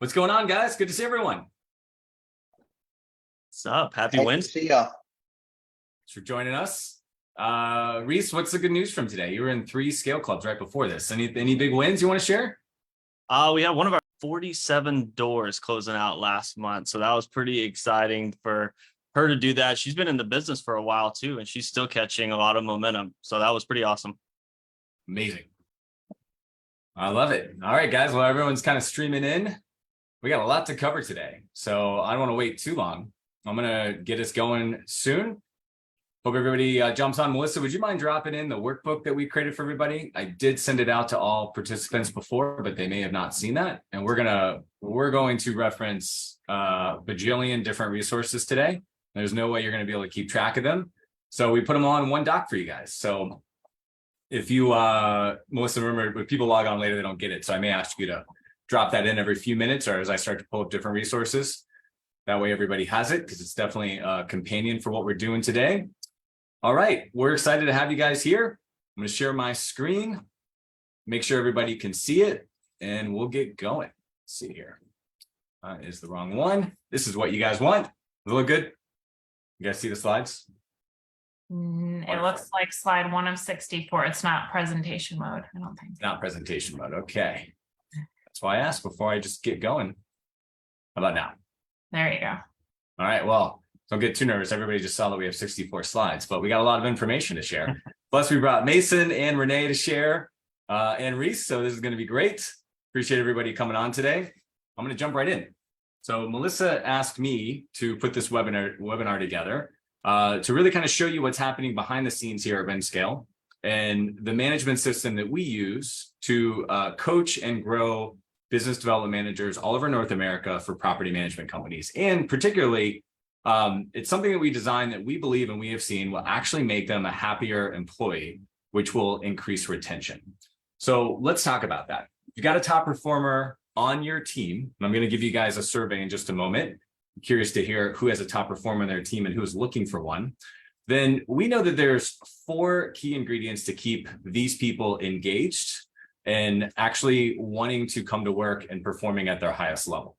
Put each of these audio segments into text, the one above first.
What's going on, guys? Good to see everyone. What's up? Happy Hey, Wednesday. see ya. Thanks for joining us. Reese, what's the good news from today? You were in 3 scale clubs right before this. Any big wins you want to share? We had one of our 47 doors closing out last month. So that was pretty exciting for her to do that. She's been in the business for a while too, and she's still catching a lot of momentum. So that was pretty awesome. Amazing. I love it. All right, guys. Well, everyone's kind of streaming in. We got a lot to cover today, so I don't want to wait too long. I'm going to get us going soon. Hope everybody jumps on. Melissa, would you mind dropping in the workbook that we created for everybody? I did send it out to all participants before, but they may have not seen that. And we're going to reference a bajillion different resources today. There's no way you're going to be able to keep track of them. So we put them all in one doc for you guys. So if you, Melissa, remember, when people log on later, they don't get it. So I may ask you to drop that in every few minutes or as I start to pull up different resources. That way everybody has it because it's definitely a companion for what we're doing today. All right, we're excited to have you guys here. I'm going to share my screen, make sure everybody can see it, and we'll get going. Let's see here. Is the wrong one. This is what you guys want. Does it look good? You guys see the slides? It looks like slide 1 of 64. It's not presentation mode, I don't think. Not presentation mode. Okay. That's why I asked before I just get going. How about now? There you go. All right. Well, don't get too nervous. Everybody just saw that we have 64 slides, but we got a lot of information to share. Plus, we brought Mason and Renee to share and Reese. So this is going to be great. Appreciate everybody coming on today. I'm going to jump right in. So Melissa asked me to put this webinar together to really kind of show you what's happening behind the scenes here at Vendscale and the management system that we use to coach and grow business development managers all over North America for property management companies. And particularly, it's something that we designed that we believe and we have seen will actually make them a happier employee, which will increase retention. So let's talk about that. You got a top performer on your team, and I'm going to give you guys a survey in just a moment. I'm curious to hear who has a top performer on their team and who is looking for one. Then we know that there's 4 key ingredients to keep these people engaged and actually wanting to come to work and performing at their highest level.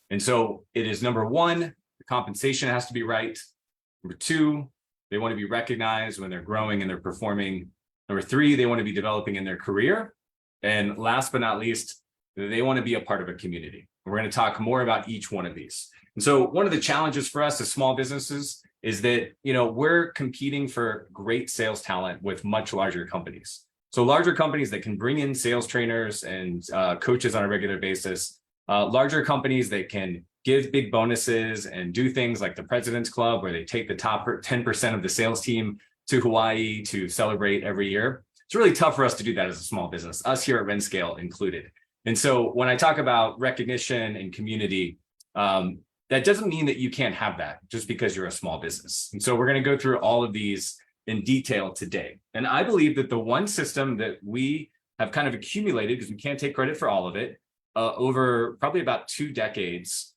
And so it is number 1, the compensation has to be right. Number 2, they want to be recognized when they're growing and they're performing. Number 3, they want to be developing in their career. And last but not least, they want to be a part of a community. We're going to talk more about each one of these. And so one of the challenges for us as small businesses is that, we're competing for great sales talent with much larger companies. So larger companies that can bring in sales trainers and coaches on a regular basis, larger companies that can give big bonuses and do things like the President's Club, where they take the top 10% of the sales team to Hawaii to celebrate every year. It's really tough for us to do that as a small business, us here at Vendscale included. And so when I talk about recognition and community, that doesn't mean that you can't have that just because you're a small business. And so we're going to go through all of these in detail today. And I believe that the one system that we have kind of accumulated, because we can't take credit for all of it, over probably about 2 decades,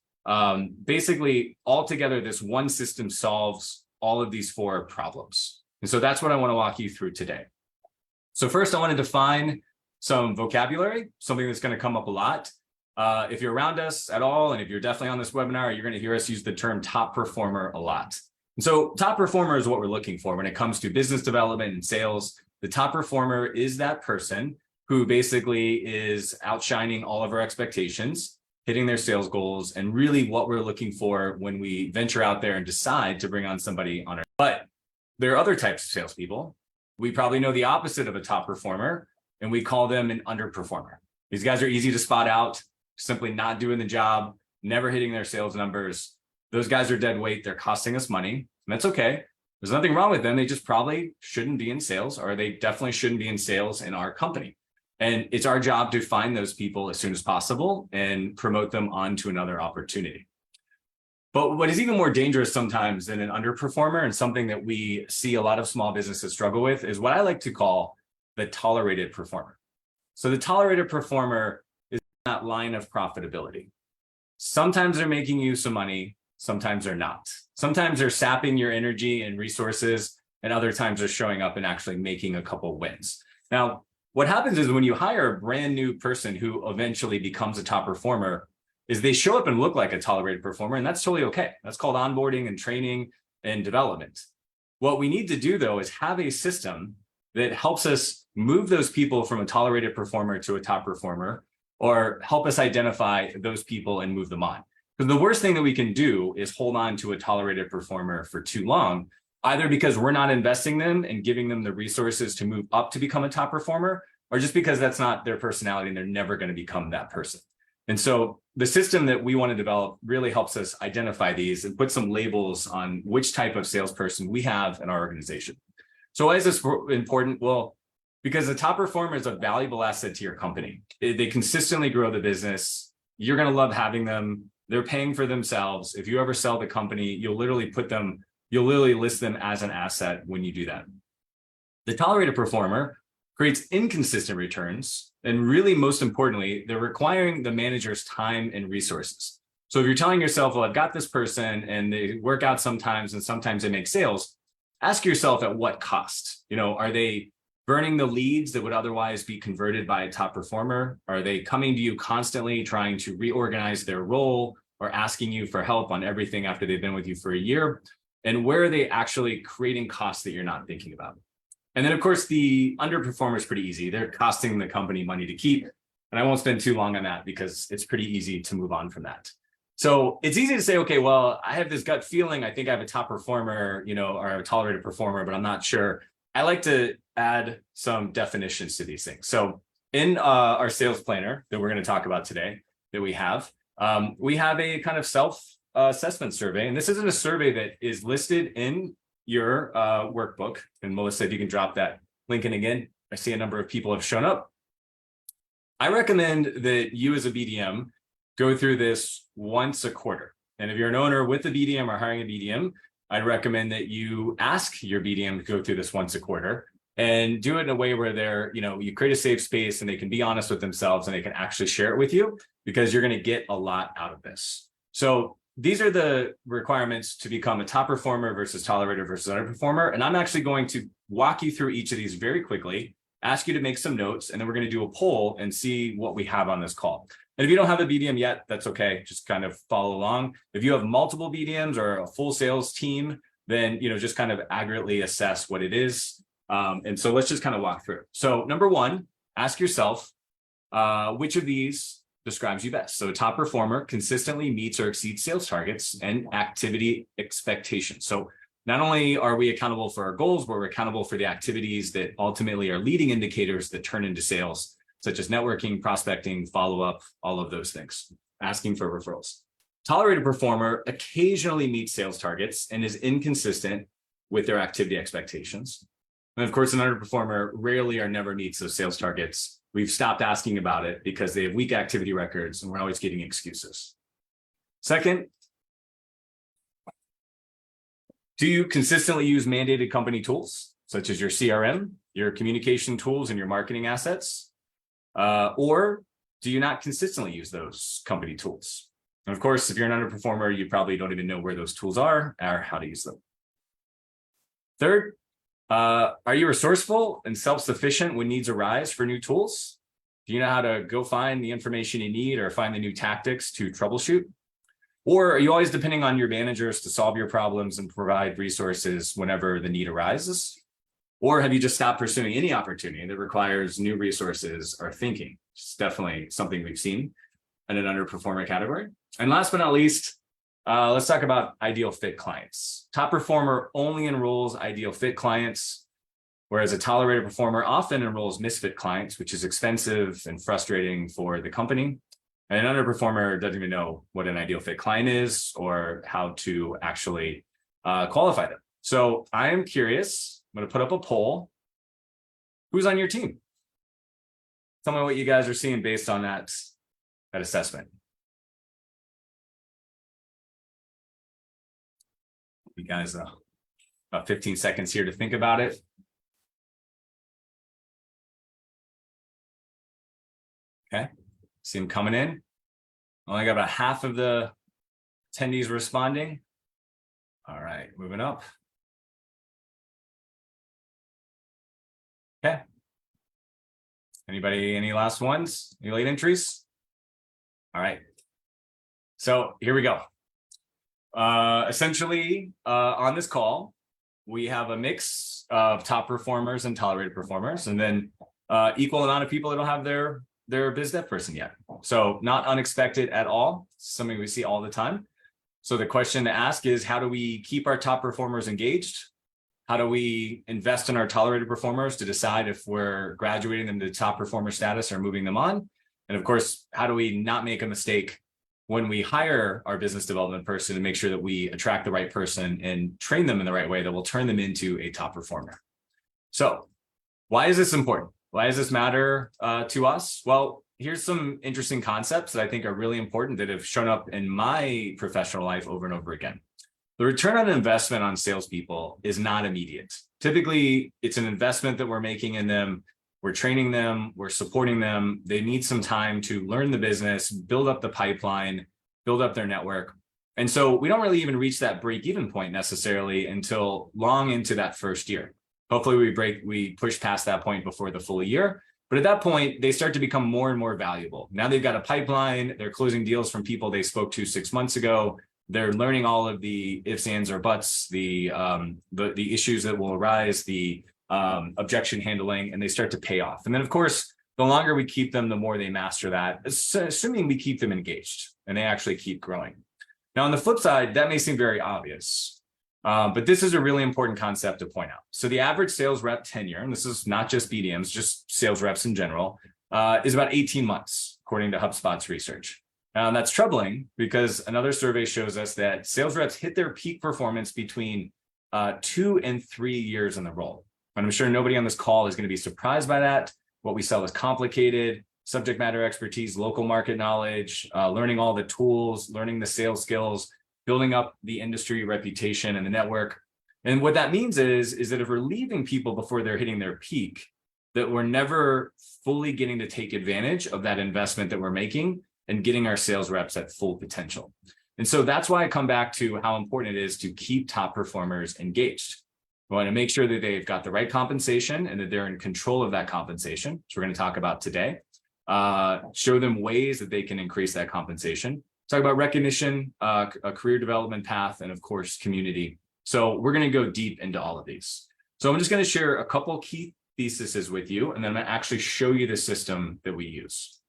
basically altogether, this one system solves all of these 4 problems. And so that's what I want to walk you through today. So first, I want to define some vocabulary, something that's going to come up a lot. If you're around us at all, and if you're definitely on this webinar, you're going to hear us use the term top performer a lot. And so top performer is what we're looking for when it comes to business development and sales. The top performer is that person who basically is outshining all of our expectations, hitting their sales goals, and really what we're looking for when we venture out there and decide to bring on somebody on our. But there are other types of salespeople. We probably know the opposite of a top performer, and we call them an underperformer. These guys are easy to spot out, simply not doing the job, never hitting their sales numbers. Those guys are dead weight. They're costing us money, and that's okay. There's nothing wrong with them. They just probably shouldn't be in sales, or they definitely shouldn't be in sales in our company. And it's our job to find those people as soon as possible and promote them on to another opportunity. But what is even more dangerous sometimes than an underperformer, and something that we see a lot of small businesses struggle with, is what I like to call the tolerated performer. So the tolerated performer is that line of profitability. Sometimes they're making you some money, sometimes they're not. Sometimes they're sapping your energy and resources, and other times they're showing up and actually making a couple wins. Now, what happens is when you hire a brand new person who eventually becomes a top performer, is they show up and look like a tolerated performer, and that's totally okay. That's called onboarding and training and development. What we need to do, though, is have a system that helps us move those people from a tolerated performer to a top performer, or help us identify those people and move them on. Because the worst thing that we can do is hold on to a tolerated performer for too long, either because we're not investing them and giving them the resources to move up to become a top performer, or just because that's not their personality and they're never going to become that person. And so the system that we want to develop really helps us identify these and put some labels on which type of salesperson we have in our organization. So why is this important? Well, because the top performer is a valuable asset to your company. They consistently grow the business. You're going to love having them. They're paying for themselves. If you ever sell the company, you'll literally list them as an asset when you do that. The tolerated performer creates inconsistent returns. And really, most importantly, they're requiring the manager's time and resources. So if you're telling yourself, well, I've got this person and they work out sometimes and sometimes they make sales, ask yourself at what cost? Are they burning the leads that would otherwise be converted by a top performer? Are they coming to you constantly trying to reorganize their role or asking you for help on everything after they've been with you for a year? And where are they actually creating costs that you're not thinking about? And then, of course, the underperformer is pretty easy. They're costing the company money to keep. And I won't spend too long on that because it's pretty easy to move on from that. So it's easy to say, okay, well, I have this gut feeling. I think I have a top performer, or a tolerated performer, but I'm not sure. I like to add some definitions to these things. So in our sales planner that we're going to talk about today that we have a kind of self-assessment survey. And this isn't a survey that is listed in your workbook. And Melissa, if you can drop that link in again, I see a number of people have shown up. I recommend that you as a BDM go through this once a quarter. And if you're an owner with a BDM or hiring a BDM, I'd recommend that you ask your BDM to go through this once a quarter and do it in a way where you create a safe space and they can be honest with themselves and they can actually share it with you, because you're going to get a lot out of this. So these are the requirements to become a top performer versus tolerated versus underperformer. And I'm actually going to walk you through each of these very quickly, ask you to make some notes, and then we're going to do a poll and see what we have on this call. And if you don't have a BDM yet, that's okay. Just kind of follow along. If you have multiple BDMs or a full sales team, then, just kind of accurately assess what it is. And so let's just kind of walk through. So number one, ask yourself, which of these describes you best? So top performer consistently meets or exceeds sales targets and activity expectations. So not only are we accountable for our goals, but we're accountable for the activities that ultimately are leading indicators that turn into sales, such as networking, prospecting, follow-up, all of those things, asking for referrals. Tolerated performer occasionally meets sales targets and is inconsistent with their activity expectations. And of course, an underperformer rarely or never meets those sales targets. We've stopped asking about it because they have weak activity records and we're always getting excuses. Second, do you consistently use mandated company tools, such as your CRM, your communication tools, and your marketing assets? Or do you not consistently use those company tools? And of course, if you're an underperformer, you probably don't even know where those tools are or how to use them. Third, are you resourceful and self-sufficient when needs arise for new tools? Do you know how to go find the information you need or find the new tactics to troubleshoot? Or are you always depending on your managers to solve your problems and provide resources whenever the need arises? Or have you just stopped pursuing any opportunity that requires new resources or thinking? It's definitely something we've seen in an underperformer category. And last but not least, let's talk about ideal fit clients. Top performer only enrolls ideal fit clients, whereas a tolerated performer often enrolls misfit clients, which is expensive and frustrating for the company. And an underperformer doesn't even know what an ideal fit client is or how to actually qualify them. So I am curious. I'm going to put up a poll. Who's on your team? Tell me what you guys are seeing based on that assessment. You guys, about 15 seconds here to think about it. Okay, see them coming in. Only got about half of the attendees responding. All right, moving up. Okay. Anybody, any last ones? Any late entries? All right. So here we go. Essentially, on this call, we have a mix of top performers and tolerated performers, and then equal amount of people that don't have their biz dev person yet. So not unexpected at all, something we see all the time. So the question to ask is, how do we keep our top performers engaged? How do we invest in our tolerated performers to decide if we're graduating them to top performer status or moving them on? And of course, how do we not make a mistake when we hire our business development person to make sure that we attract the right person and train them in the right way that will turn them into a top performer? So why is this important? Why does this matter to us? Well, here's some interesting concepts that I think are really important that have shown up in my professional life over and over again. The return on investment on salespeople is not immediate. Typically, it's an investment that we're making in them. We're training them, we're supporting them. They need some time to learn the business, build up the pipeline, build up their network. And so we don't really even reach that break-even point necessarily until long into that first year. Hopefully we push past that point before the full year. But at that point, they start to become more and more valuable. Now they've got a pipeline, they're closing deals from people they spoke to 6 months ago. They're learning all of the ifs, ands, or buts, the issues that will arise, the objection handling, and they start to pay off. And then of course, the longer we keep them, the more they master that, assuming we keep them engaged and they actually keep growing. Now, on the flip side, that may seem very obvious, but this is a really important concept to point out. So the average sales rep tenure, and this is not just BDMs, just sales reps in general, is about 18 months, according to HubSpot's research. And that's troubling because another survey shows us that sales reps hit their peak performance between 2 and 3 years in the role. And I'm sure nobody on this call is going to be surprised by that. What we sell is complicated, subject matter expertise, local market knowledge, learning all the tools, learning the sales skills, building up the industry reputation and the network. And what that means is that if we're leaving people before they're hitting their peak, that we're never fully getting to take advantage of that investment that we're making and getting our sales reps at full potential. And so that's why I come back to how important it is to keep top performers engaged. We want to make sure that they've got the right compensation and that they're in control of that compensation, which we're going to talk about today. Show them ways that they can increase that compensation. Talk about recognition, a career development path, and of course, community. So we're going to go deep into all of these. So I'm just going to share a couple key theses with you, and then I'm going to actually show you the system that we use.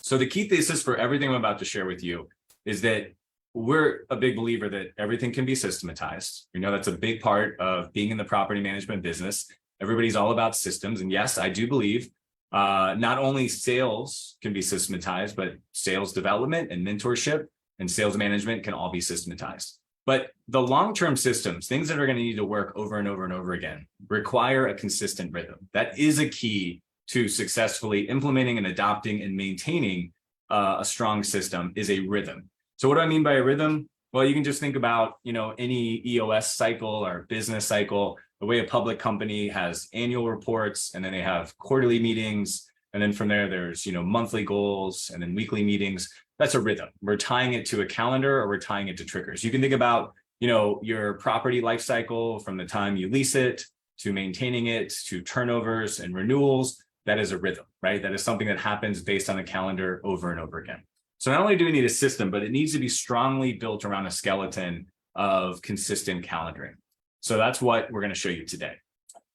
So the key thesis for everything I'm about to share with you is that we're a big believer that everything can be systematized. We know that's a big part of being in the property management business. Everybody's all about systems. And yes, I do believe not only sales can be systematized, but sales development and mentorship and sales management can all be systematized. But the long-term systems, things that are going to need to work over and over and over again, require a consistent rhythm. That is a key to successfully implementing and adopting and maintaining a strong system is a rhythm. So what do I mean by a rhythm? Well, you can just think about, any EOS cycle or business cycle, the way a public company has annual reports, and then they have quarterly meetings. And then from there, there's, monthly goals and then weekly meetings. That's a rhythm. We're tying it to a calendar or we're tying it to triggers. You can think about, your property life cycle from the time you lease it to maintaining it to turnovers and renewals. That is a rhythm, right? That is something that happens based on a calendar over and over again. So not only do we need a system, but it needs to be strongly built around a skeleton of consistent calendaring. So that's what we're going to show you today.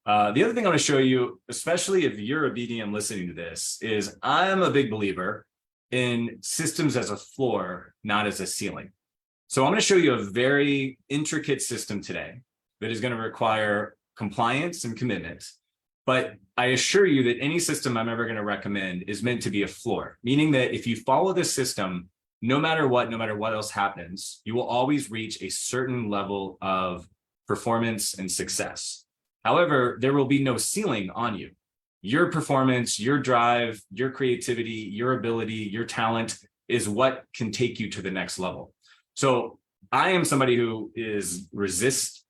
The other thing I want to show you, especially if you're a BDM listening to this, is I'm a big believer in systems as a floor, not as a ceiling. So I'm going to show you a very intricate system today that is going to require compliance and commitment. But I assure you that any system I'm ever going to recommend is meant to be a floor, meaning that if you follow this system, no matter what else happens, you will always reach a certain level of performance and success. However, there will be no ceiling on you. Your performance, your drive, your creativity, your ability, your talent is what can take you to the next level. So I am somebody who resists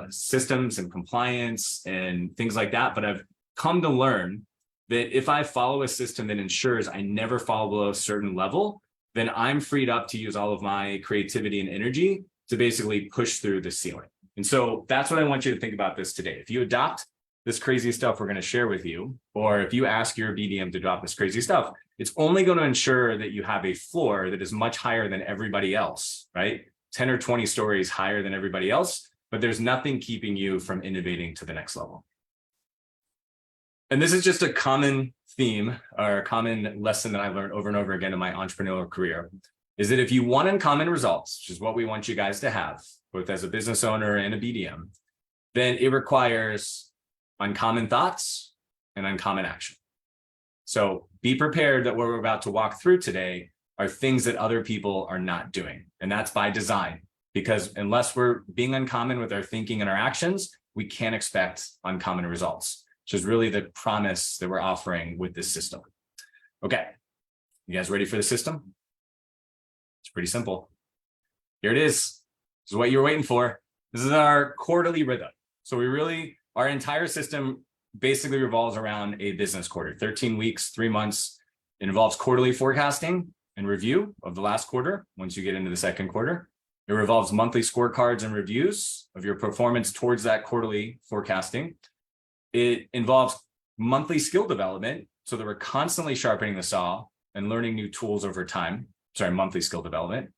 systems and compliance and things like that. But I've come to learn that if I follow a system that ensures I never fall below a certain level, then I'm freed up to use all of my creativity and energy to basically push through the ceiling. And so that's what I want you to think about this today. If you adopt this crazy stuff we're going to share with you, or if you ask your BDM to adopt this crazy stuff, it's only going to ensure that you have a floor that is much higher than everybody else, right? 10 or 20 stories higher than everybody else, but there's nothing keeping you from innovating to the next level. And this is just a common theme or a common lesson that I've learned over and over again in my entrepreneurial career, is that if you want uncommon results, which is what we want you guys to have, both as a business owner and a BDM, then it requires uncommon thoughts and uncommon action. So be prepared that what we're about to walk through today are things that other people are not doing. And that's by design, because unless we're being uncommon with our thinking and our actions, we can't expect uncommon results, which is really the promise that we're offering with this system. Okay, you guys ready for the system? It's pretty simple. Here it is. This is what you're waiting for. This is our quarterly rhythm. So our entire system basically revolves around a business quarter, 13 weeks, 3 months. It involves quarterly forecasting and review of the last quarter once you get into the second quarter. It revolves monthly scorecards and reviews of your performance towards that quarterly forecasting. It involves monthly skill development so that we're constantly sharpening the saw and learning new tools over time. Monthly skill development.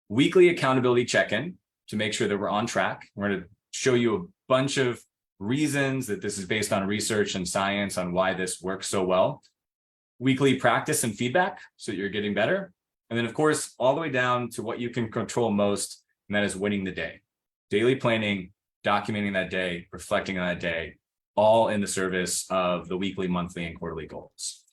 Weekly accountability check-in to make sure that we're on track. We're going to show you a bunch of reasons that this is based on research and science on why this works so well. Weekly practice and feedback so that you're getting better. And then, of course, all the way down to what you can control most, and that is winning the day. Daily planning, documenting that day, reflecting on that day, all in the service of the weekly, monthly, and quarterly goals.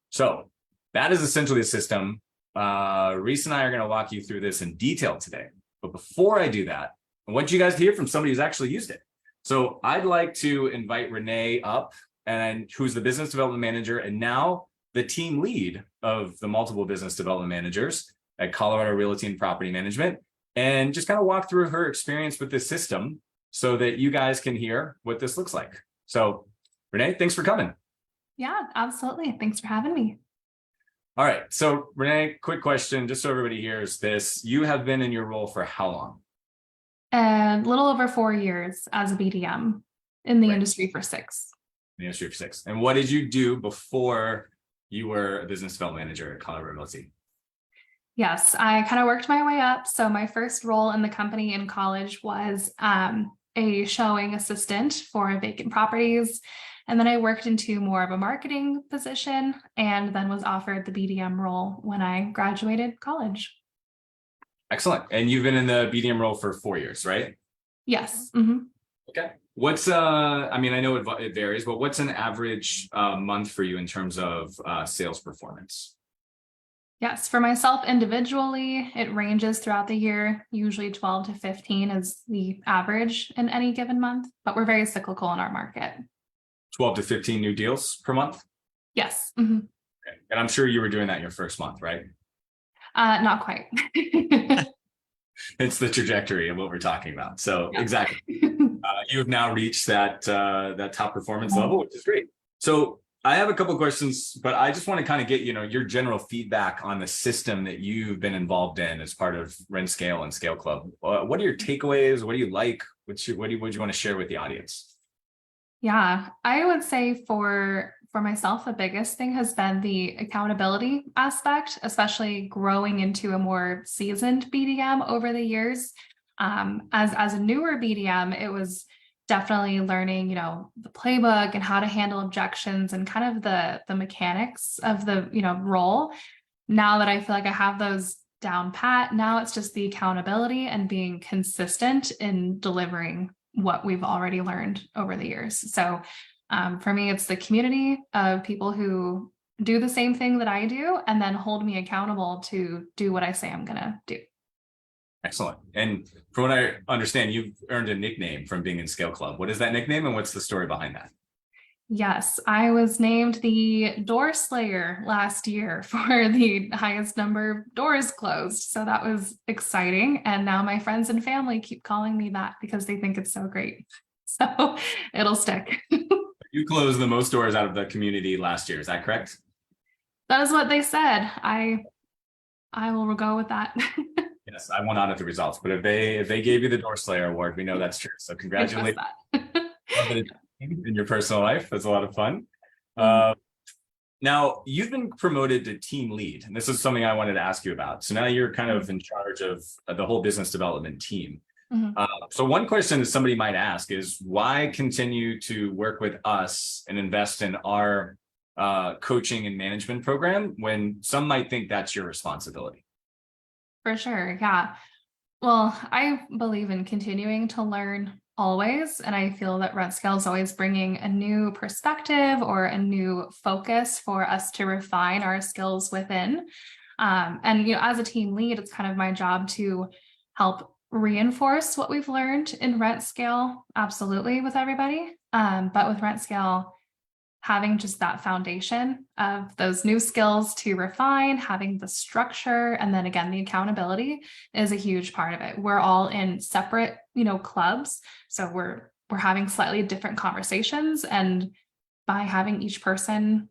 So that is essentially the system. Reese and I are going to walk you through this in detail today. But before I do that, I want you guys to hear from somebody who's actually used it. So I'd like to invite Renee up, and who's the business development manager and now the team lead of the multiple business development managers at Colorado Realty and Property Management, and just kind of walk through her experience with this system so that you guys can hear what this looks like. So Renee, thanks for coming. Yeah, absolutely. Thanks for having me. All right. So Renee, quick question, just so everybody hears this. You have been in your role for how long? A little over 4 years as a BDM in the industry for 6. In the industry for 6. And what did you do before you were a business development manager at Colorado Realty? Yes, I kind of worked my way up. So my first role in the company in college was a showing assistant for vacant properties. And then I worked into more of a marketing position and then was offered the BDM role when I graduated college. Excellent. And you've been in the BDM role for 4 years, right? Yes. Mm-hmm. Okay. What's, I mean, I know it varies, but what's an average month for you in terms of sales performance? Yes, for myself individually, it ranges throughout the year. Usually 12 to 15 is the average in any given month, but we're very cyclical in our market. 12 to 15 new deals per month? Yes. Mm-hmm. Okay. And I'm sure you were doing that your first month, right? Not quite. It's the trajectory of what we're talking about. So yeah. Exactly. You have now reached that top performance level, which is great. So I have a couple of questions, but I just want to kind of get, your general feedback on the system that you've been involved in as part of Rent Scale and Scale Club. What are your takeaways? What do you like? What do you want to share with the audience? Yeah, I would say for myself, the biggest thing has been the accountability aspect, especially growing into a more seasoned BDM over the years. As a newer BDM, it was definitely learning, the playbook and how to handle objections and kind of the mechanics of the, role. Now that I feel like I have those down pat, now it's just the accountability and being consistent in delivering what we've already learned over the years. So for me, it's the community of people who do the same thing that I do and then hold me accountable to do what I say I'm going to do. Excellent. And from what I understand, you've earned a nickname from being in Scale Club. What is that nickname and what's the story behind that? Yes, I was named the Door Slayer last year for the highest number of doors closed. So that was exciting. And now my friends and family keep calling me that because they think it's so great. So it'll stick. You closed the most doors out of the community last year. Is that correct? That is what they said. I will go with that. Yes, I won't audit the results, but if they gave you the Door Slayer award, we know that's true. So congratulations. In your personal life. That's a lot of fun. Now, you've been promoted to team lead, and this is something I wanted to ask you about. So now you're kind of in charge of the whole business development team. Mhm. So one question that somebody might ask is, why continue to work with us and invest in our coaching and management program when some might think that's your responsibility? For sure. Yeah. Well, I believe in continuing to learn always. And I feel that Red Scale is always bringing a new perspective or a new focus for us to refine our skills within. And, as a team lead, it's kind of my job to help reinforce what we've learned in Rent Scale, absolutely, with everybody. But with Rent Scale, having just that foundation of those new skills to refine, having the structure, and then again, the accountability is a huge part of it. We're all in separate, clubs. So we're having slightly different conversations. And by having each person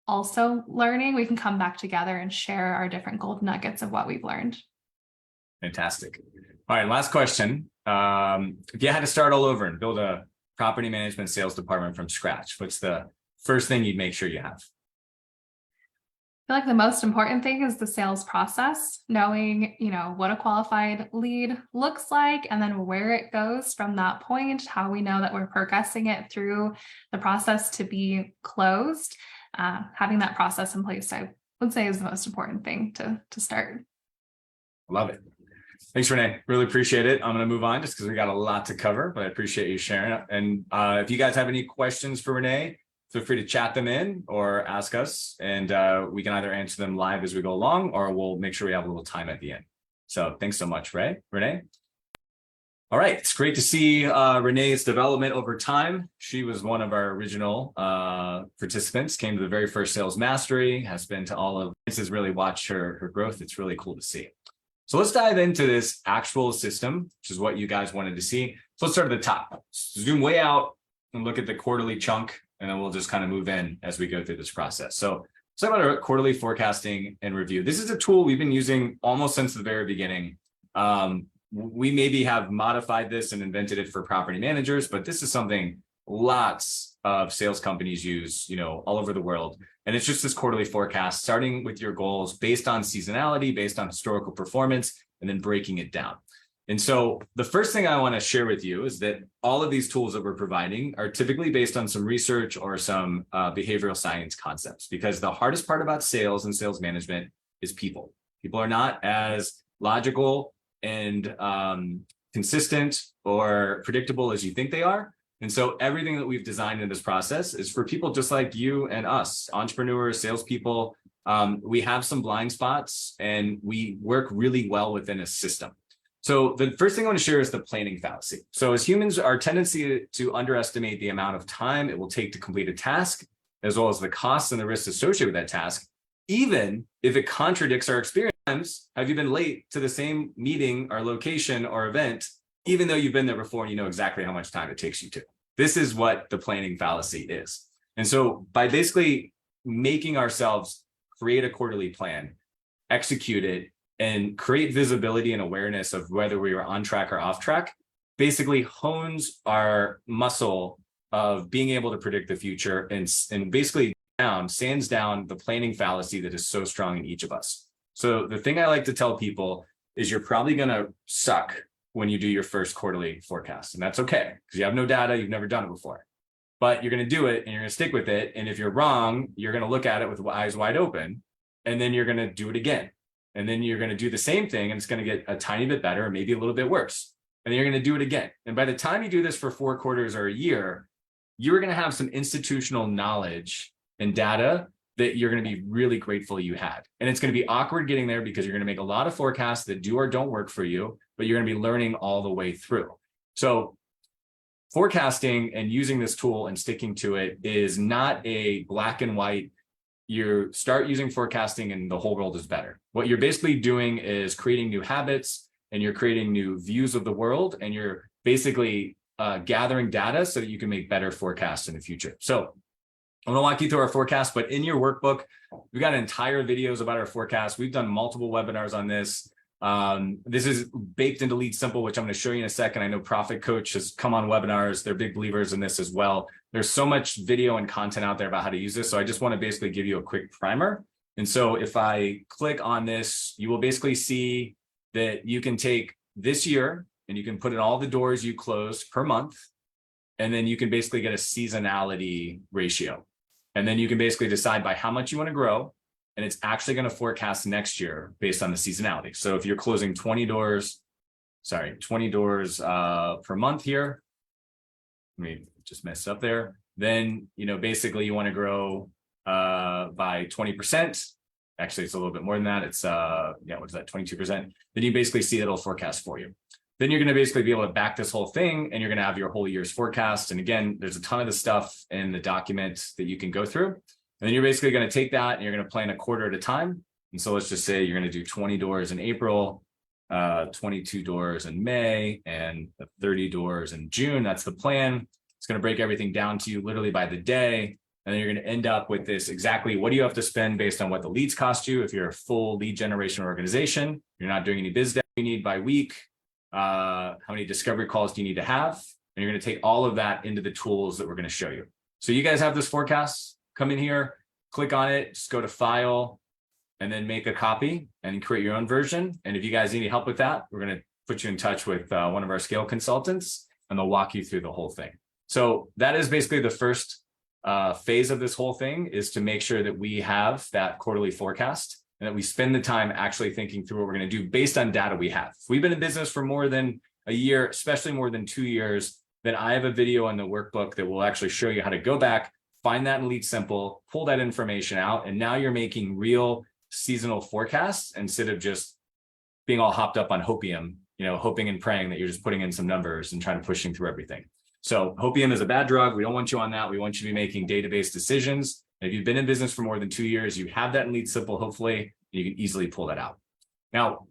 also learning, we can come back together and share our different gold nuggets of what we've learned. Fantastic. All right, last question. If you had to start all over and build a property management sales department from scratch, what's the first thing you'd make sure you have? I feel like the most important thing is the sales process, knowing, what a qualified lead looks like, and then where it goes from that point, how we know that we're progressing it through the process to be closed. Having that process in place, I would say, is the most important thing to start. Love it. Thanks, Renee. Really appreciate it. I'm going to move on just because we got a lot to cover, but I appreciate you sharing it. And if you guys have any questions for Renee, feel free to chat them in or ask us, and we can either answer them live as we go along, or we'll make sure we have a little time at the end. So thanks so much, Renee. All right, it's great to see Renee's development over time. She was one of our original participants, came to the very first Sales Mastery, has been to all of this, has really watched her growth. It's really cool to see. So let's dive into this actual system, which is what you guys wanted to see. So let's start at the top. Zoom way out and look at the quarterly chunk, and then we'll just kind of move in as we go through this process. So let's talk about our quarterly forecasting and review. This is a tool we've been using almost since the very beginning. We maybe have modified this and invented it for property managers, but this is something lots of sales companies use, all over the world. And it's just this quarterly forecast, starting with your goals based on seasonality, based on historical performance, and then breaking it down. And so the first thing I want to share with you is that all of these tools that we're providing are typically based on some research or some behavioral science concepts, because the hardest part about sales and sales management is people. People are not as logical and consistent or predictable as you think they are. And so everything that we've designed in this process is for people just like you and us, entrepreneurs, salespeople. We have some blind spots and we work really well within a system. So the first thing I want to share is the planning fallacy. So as humans, our tendency to underestimate the amount of time it will take to complete a task, as well as the costs and the risks associated with that task, even if it contradicts our experience. Have you been late to the same meeting or location or event, even though you've been there before and you know exactly how much time it takes you to? This is what the planning fallacy is. And so by basically making ourselves create a quarterly plan, execute it, and create visibility and awareness of whether we are on track or off track, basically hones our muscle of being able to predict the future and basically sands down the planning fallacy that is so strong in each of us. So the thing I like to tell people is you're probably going to suck when you do your first quarterly forecast. And that's okay, because you have no data, you've never done it before. But you're going to do it and you're going to stick with it. And if you're wrong, you're going to look at it with eyes wide open, and then you're going to do it again. And then you're going to do the same thing, and it's going to get a tiny bit better, or maybe a little bit worse. And then you're going to do it again. And by the time you do this for 4 quarters or a year, you're going to have some institutional knowledge and data that you're going to be really grateful you had. And it's going to be awkward getting there because you're going to make a lot of forecasts that do or don't work for you, but you're going to be learning all the way through. So forecasting and using this tool and sticking to it is not a black and white. You start using forecasting and the whole world is better. What you're basically doing is creating new habits, and you're creating new views of the world, and you're basically gathering data so that you can make better forecasts in the future. So I'm going to walk you through our forecast, but in your workbook, we got entire videos about our forecast. We've done multiple webinars on this. This is baked into Lead Simple, which I'm going to show you in a second. I know Profit Coach has come on webinars. They're big believers in this as well. There's so much video and content out there about how to use this. So I just want to basically give you a quick primer. And so if I click on this, you will basically see that you can take this year and you can put in all the doors you closed per month. And then you can basically get a seasonality ratio. And then you can basically decide by how much you want to grow. And it's actually going to forecast next year based on the seasonality. So if you're closing 20 doors per month here, let me just mess up there. Then, basically you want to grow by 20%. Actually, it's a little bit more than that. It's, what is that, 22%? Then you basically see it'll forecast for you. Then you're going to basically be able to back this whole thing and you're going to have your whole year's forecast. And again, there's a ton of the stuff in the document that you can go through. And then you're basically going to take that and you're going to plan a quarter at a time. And so let's just say you're going to do 20 doors in April, 22 doors in May, and 30 doors in June. That's the plan. It's going to break everything down to you literally by the day. And then you're going to end up with this exactly what do you have to spend based on what the leads cost you. If you're a full lead generation organization, you're not doing any biz dev you need by week. How many discovery calls do you need to have? And you're going to take all of that into the tools that we're going to show you. So you guys have this forecast, come in here, click on it, just go to file, and then make a copy and create your own version. And if you guys need any help with that, we're going to put you in touch with one of our scale consultants and they'll walk you through the whole thing. So that is basically the first phase of this whole thing, is to make sure that we have that quarterly forecast and that we spend the time actually thinking through what we're going to do based on data we have. If we've been in business for more than a year, especially more than 2 years, then I have a video in the workbook that will actually show you how to go back, find that in Lead Simple, pull that information out, and now you're making real seasonal forecasts instead of just being all hopped up on Hopium, hoping and praying that you're just putting in some numbers and trying to pushing through everything. So Hopium is a bad drug. We don't want you on that. We want you to be making database decisions. If you've been in business for more than 2 years, you have that in Lead Simple, hopefully, you can easily pull that out. Now,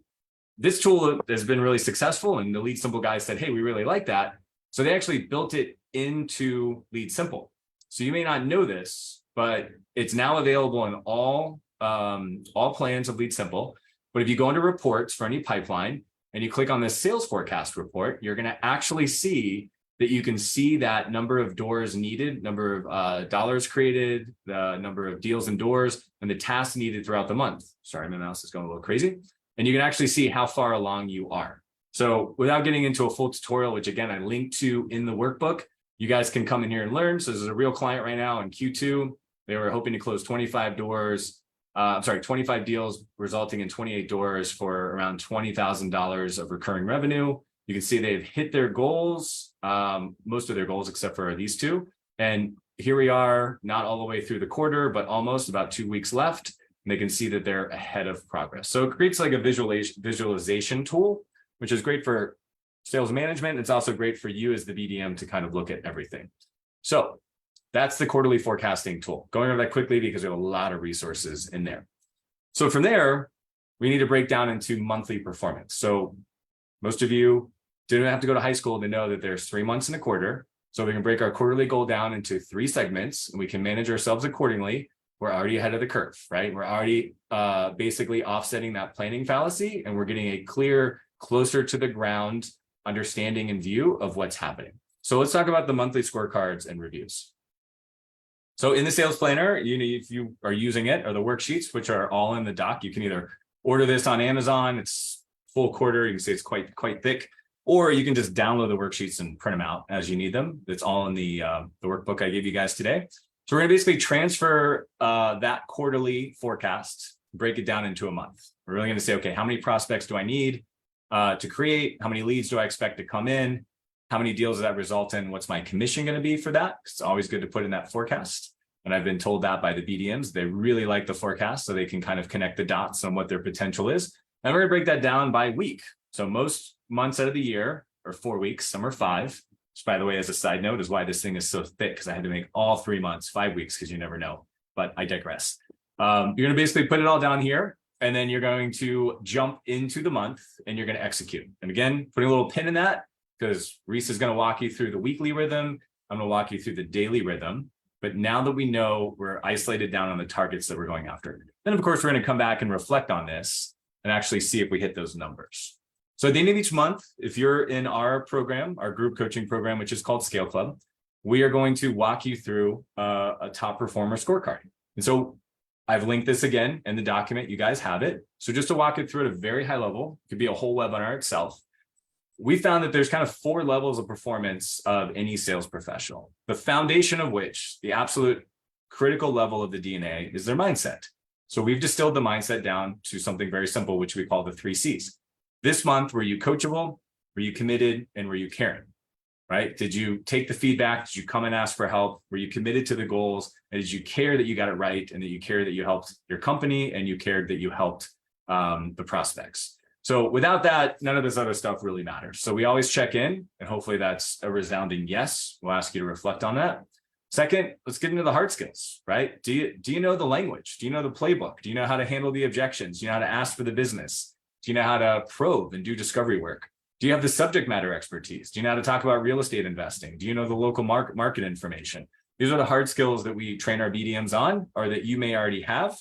this tool has been really successful, and the Lead Simple guys said, hey, we really like that. So they actually built it into Lead Simple. So you may not know this, but it's now available in all plans of Lead Simple. But if you go into reports for any pipeline and you click on this sales forecast report, you're going to actually see that you can see that number of doors needed, number of dollars created, the number of deals and doors, and the tasks needed throughout the month. Sorry, my mouse is going a little crazy. And you can actually see how far along you are. So without getting into a full tutorial, which again, I linked to in the workbook, you guys can come in here and learn. So this is a real client right now in Q2. They were hoping to close 25 deals, resulting in 28 doors for around $20,000 of recurring revenue. You can see they've hit their goals, most of their goals, except for these two. And here we are, not all the way through the quarter, but almost about 2 weeks left. And they can see that they're ahead of progress. So it creates like a visualization tool, which is great for sales management. It's also great for you as the BDM to kind of look at everything. So that's the quarterly forecasting tool. Going over that quickly because we have a lot of resources in there. So from there, we need to break down into monthly performance. So most of you didn't have to go to high school to know that there's 3 months in a quarter. So we can break our quarterly goal down into 3 segments and we can manage ourselves accordingly. We're already ahead of the curve, right? We're already basically offsetting that planning fallacy, and we're getting a clear, closer to the ground understanding and view of what's happening. So let's talk about the monthly scorecards and reviews. So in the sales planner, if you are using it, or the worksheets, which are all in the doc, you can either order this on Amazon. It's full quarter. You can see it's quite thick, or you can just download the worksheets and print them out as you need them. It's all in the workbook I gave you guys today. So we're going to basically transfer that quarterly forecast, break it down into a month. We're really going to say, okay, how many prospects do I need to create? How many leads do I expect to come in? How many deals does that result in? What's my commission going to be for that? It's always good to put in that forecast. And I've been told that by the BDMs. They really like the forecast so they can kind of connect the dots on what their potential is. And we're going to break that down by week. So most months out of the year are 4 weeks, some are 5. Which, by the way, as a side note, is why this thing is so thick, because I had to make all 3 months 5 weeks, because you never know. But I digress. You're going to basically put it all down here, and then you're going to jump into the month, and you're going to execute. And again, putting a little pin in that, because Reese is going to walk you through the weekly rhythm. I'm going to walk you through the daily rhythm. But now that we know, we're isolated down on the targets that we're going after. Then, of course, we're going to come back and reflect on this and actually see if we hit those numbers. So at the end of each month, if you're in our program, our group coaching program, which is called Scale Club, we are going to walk you through a top performer scorecard. And so I've linked this again in the document. You guys have it. So just to walk it through at a very high level, it could be a whole webinar itself. We found that there's kind of 4 levels of performance of any sales professional, the foundation of which, the absolute critical level of the DNA, is their mindset. So we've distilled the mindset down to something very simple, which we call the 3 C's. This month, were you coachable? Were you committed? And were you caring? Right? Did you take the feedback? Did you come and ask for help? Were you committed to the goals? And did you care that you got it right? And that you care that you helped your company and you cared that you helped the prospects? So without that, none of this other stuff really matters. So we always check in, and hopefully that's a resounding yes. We'll ask you to reflect on that. Second, let's get into the hard skills, right? Do you know the language? Do you know the playbook? Do you know how to handle the objections? Do you know how to ask for the business? Do you know how to probe and do discovery work? Do you have the subject matter expertise? Do you know how to talk about real estate investing? Do you know the local market information? These are the hard skills that we train our BDMs on, or that you may already have.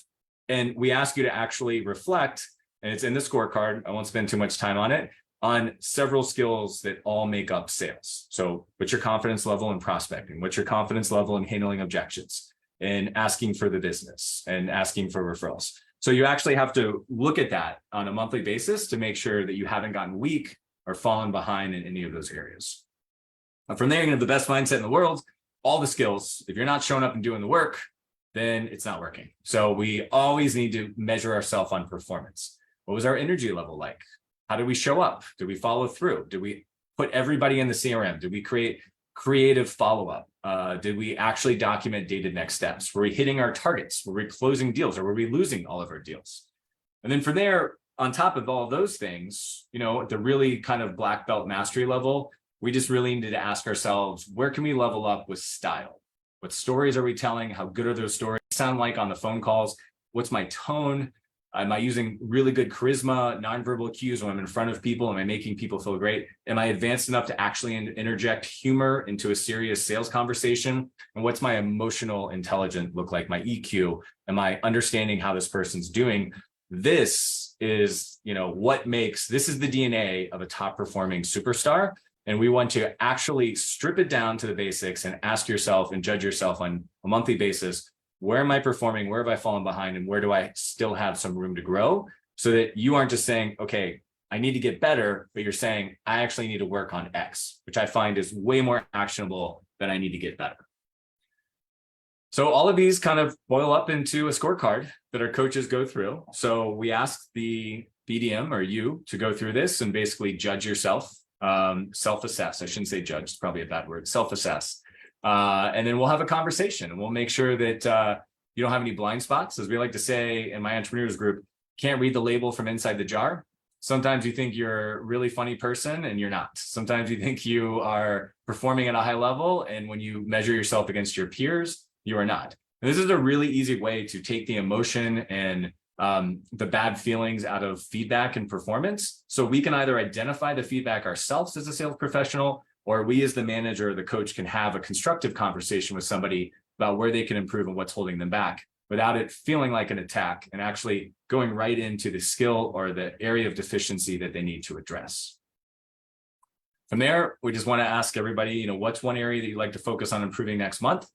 And we ask you to actually reflect, and it's in the scorecard, I won't spend too much time on it, on several skills that all make up sales. So what's your confidence level in prospecting? What's your confidence level in handling objections and asking for the business and asking for referrals? So you actually have to look at that on a monthly basis to make sure that you haven't gotten weak or fallen behind in any of those areas. And from there, you have the best mindset in the world, all the skills. If you're not showing up and doing the work, then it's not working. So we always need to measure ourselves on performance. What was our energy level like? How did we show up? Did we follow through? Did we put everybody in the CRM? Did we create creative follow-up? Did we actually document dated next steps? Were we hitting our targets? Were we closing deals, or were we losing all of our deals? And then from there, on top of all of those things, at the really kind of black belt mastery level, we just really needed to ask ourselves, where can we level up with style? What stories are we telling? How good are those stories sound like on the phone calls? What's my tone? Am I using really good charisma, nonverbal cues when I'm in front of people? Am I making people feel great? Am I advanced enough to actually interject humor into a serious sales conversation? And what's my emotional intelligence look like, my EQ? Am I understanding how this person's doing? This is, this is the DNA of a top performing superstar. And we want to actually strip it down to the basics and ask yourself and judge yourself on a monthly basis. Where am I performing? Where have I fallen behind? And where do I still have some room to grow? So that you aren't just saying, okay, I need to get better, but you're saying, I actually need to work on X, which I find is way more actionable than I need to get better. So all of these kind of boil up into a scorecard that our coaches go through. So we ask the BDM or you to go through this and basically judge yourself, self-assess. I shouldn't say judge, it's probably a bad word, self-assess. And then we'll have a conversation, and we'll make sure that you don't have any blind spots. As we like to say in my entrepreneurs group, can't read the label from inside the jar. Sometimes you think you're a really funny person and you're not. Sometimes you think you are performing at a high level, and when you measure yourself against your peers, you are not. And this is a really easy way to take the emotion and the bad feelings out of feedback and performance. So we can either identify the feedback ourselves as a sales professional, or we as the manager or the coach can have a constructive conversation with somebody about where they can improve and what's holding them back without it feeling like an attack, and actually going right into the skill or the area of deficiency that they need to address. From there, we just want to ask everybody, what's one area that you'd like to focus on improving next month?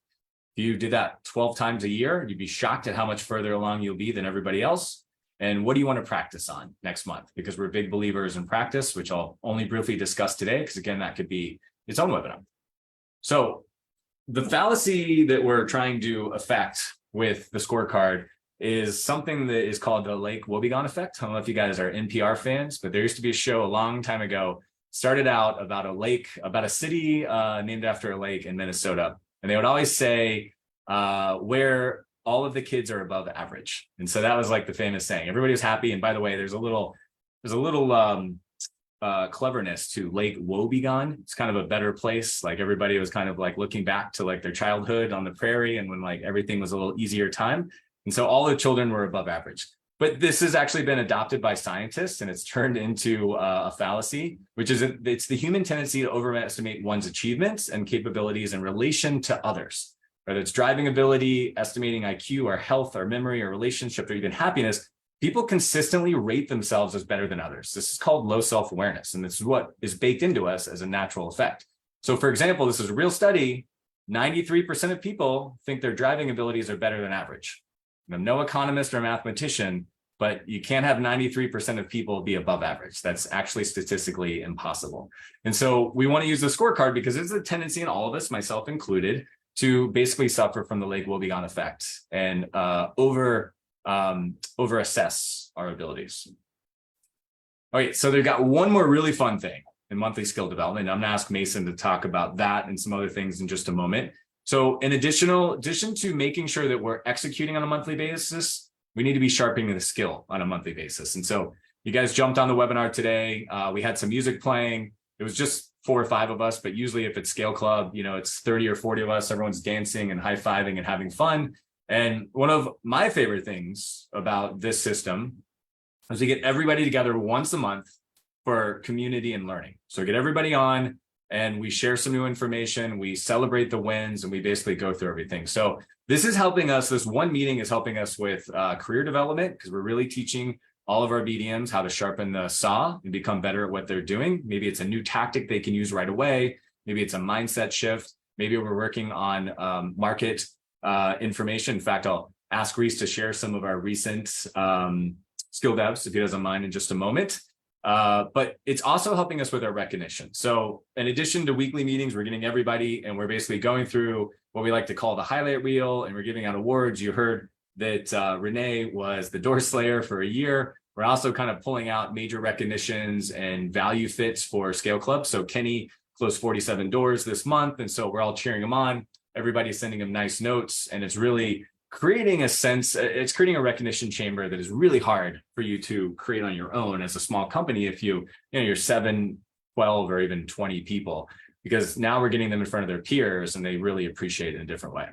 If you did that 12 times a year, you'd be shocked at how much further along you'll be than everybody else. And what do you want to practice on next month? Because we're big believers in practice, which I'll only briefly discuss today, because again, that could be its own webinar. So the fallacy that we're trying to affect with the scorecard is something that is called the Lake Wobegon effect. I don't know if you guys are NPR fans, but there used to be a show a long time ago, started out about a lake, about a city named after a lake in Minnesota. And they would always say where all of the kids are above average. And so that was like the famous saying. Everybody was happy. And by the way, there's a little cleverness to Lake Wobegon. It's kind of a better place. Like everybody was kind of like looking back to like their childhood on the prairie, and when like everything was a little easier time. And so all the children were above average. But this has actually been adopted by scientists, and it's turned into a fallacy, which is it's the human tendency to overestimate one's achievements and capabilities in relation to others. Whether it's driving ability, estimating IQ, or health, or memory, or relationship, or even happiness, people consistently rate themselves as better than others. This is called low self-awareness, and this is what is baked into us as a natural effect. So for example, this is a real study. 93% of people think their driving abilities are better than average. I'm no economist or mathematician, but you can't have 93% of people be above average. That's actually statistically impossible. And so we want to use the scorecard because there's a tendency in all of us, myself included, to basically suffer from the leg woebegone effect and over assess our abilities. All right, so they've got one more really fun thing in monthly skill development. I'm gonna ask Mason to talk about that and some other things in just a moment. So in addition to making sure that we're executing on a monthly basis, we need to be sharpening the skill on a monthly basis. And so you guys jumped on the webinar today. We had some music playing. It was just 4 or 5 of us, but usually if it's Scale Club, you know, it's 30 or 40 of us, everyone's dancing and high-fiving and having fun. And one of my favorite things about this system is we get everybody together once a month for community and learning. So get everybody on and we share some new information, we celebrate the wins, and we basically go through everything. So this is helping us, this one meeting is helping us with career development, because we're really teaching all of our BDMs how to sharpen the saw and become better at what they're doing. Maybe it's a new tactic they can use right away. Maybe it's a mindset shift. Maybe we're working on market information. In fact, I'll ask Reese to share some of our recent skill devs, if he doesn't mind, in just a moment. But it's also helping us with our recognition. So in addition to weekly meetings, we're getting everybody and we're basically going through what we like to call the highlight reel, and we're giving out awards. You heard that Renee was the door slayer for a year. We're also kind of pulling out major recognitions and value fits for Scale Club. So Kenny closed 47 doors this month. And so we're all cheering him on. Everybody's sending him nice notes, and it's really creating a sense, it's creating a recognition chamber that is really hard for you to create on your own as a small company if you're 7, 12, or even 20 people, because now we're getting them in front of their peers and they really appreciate it in a different way.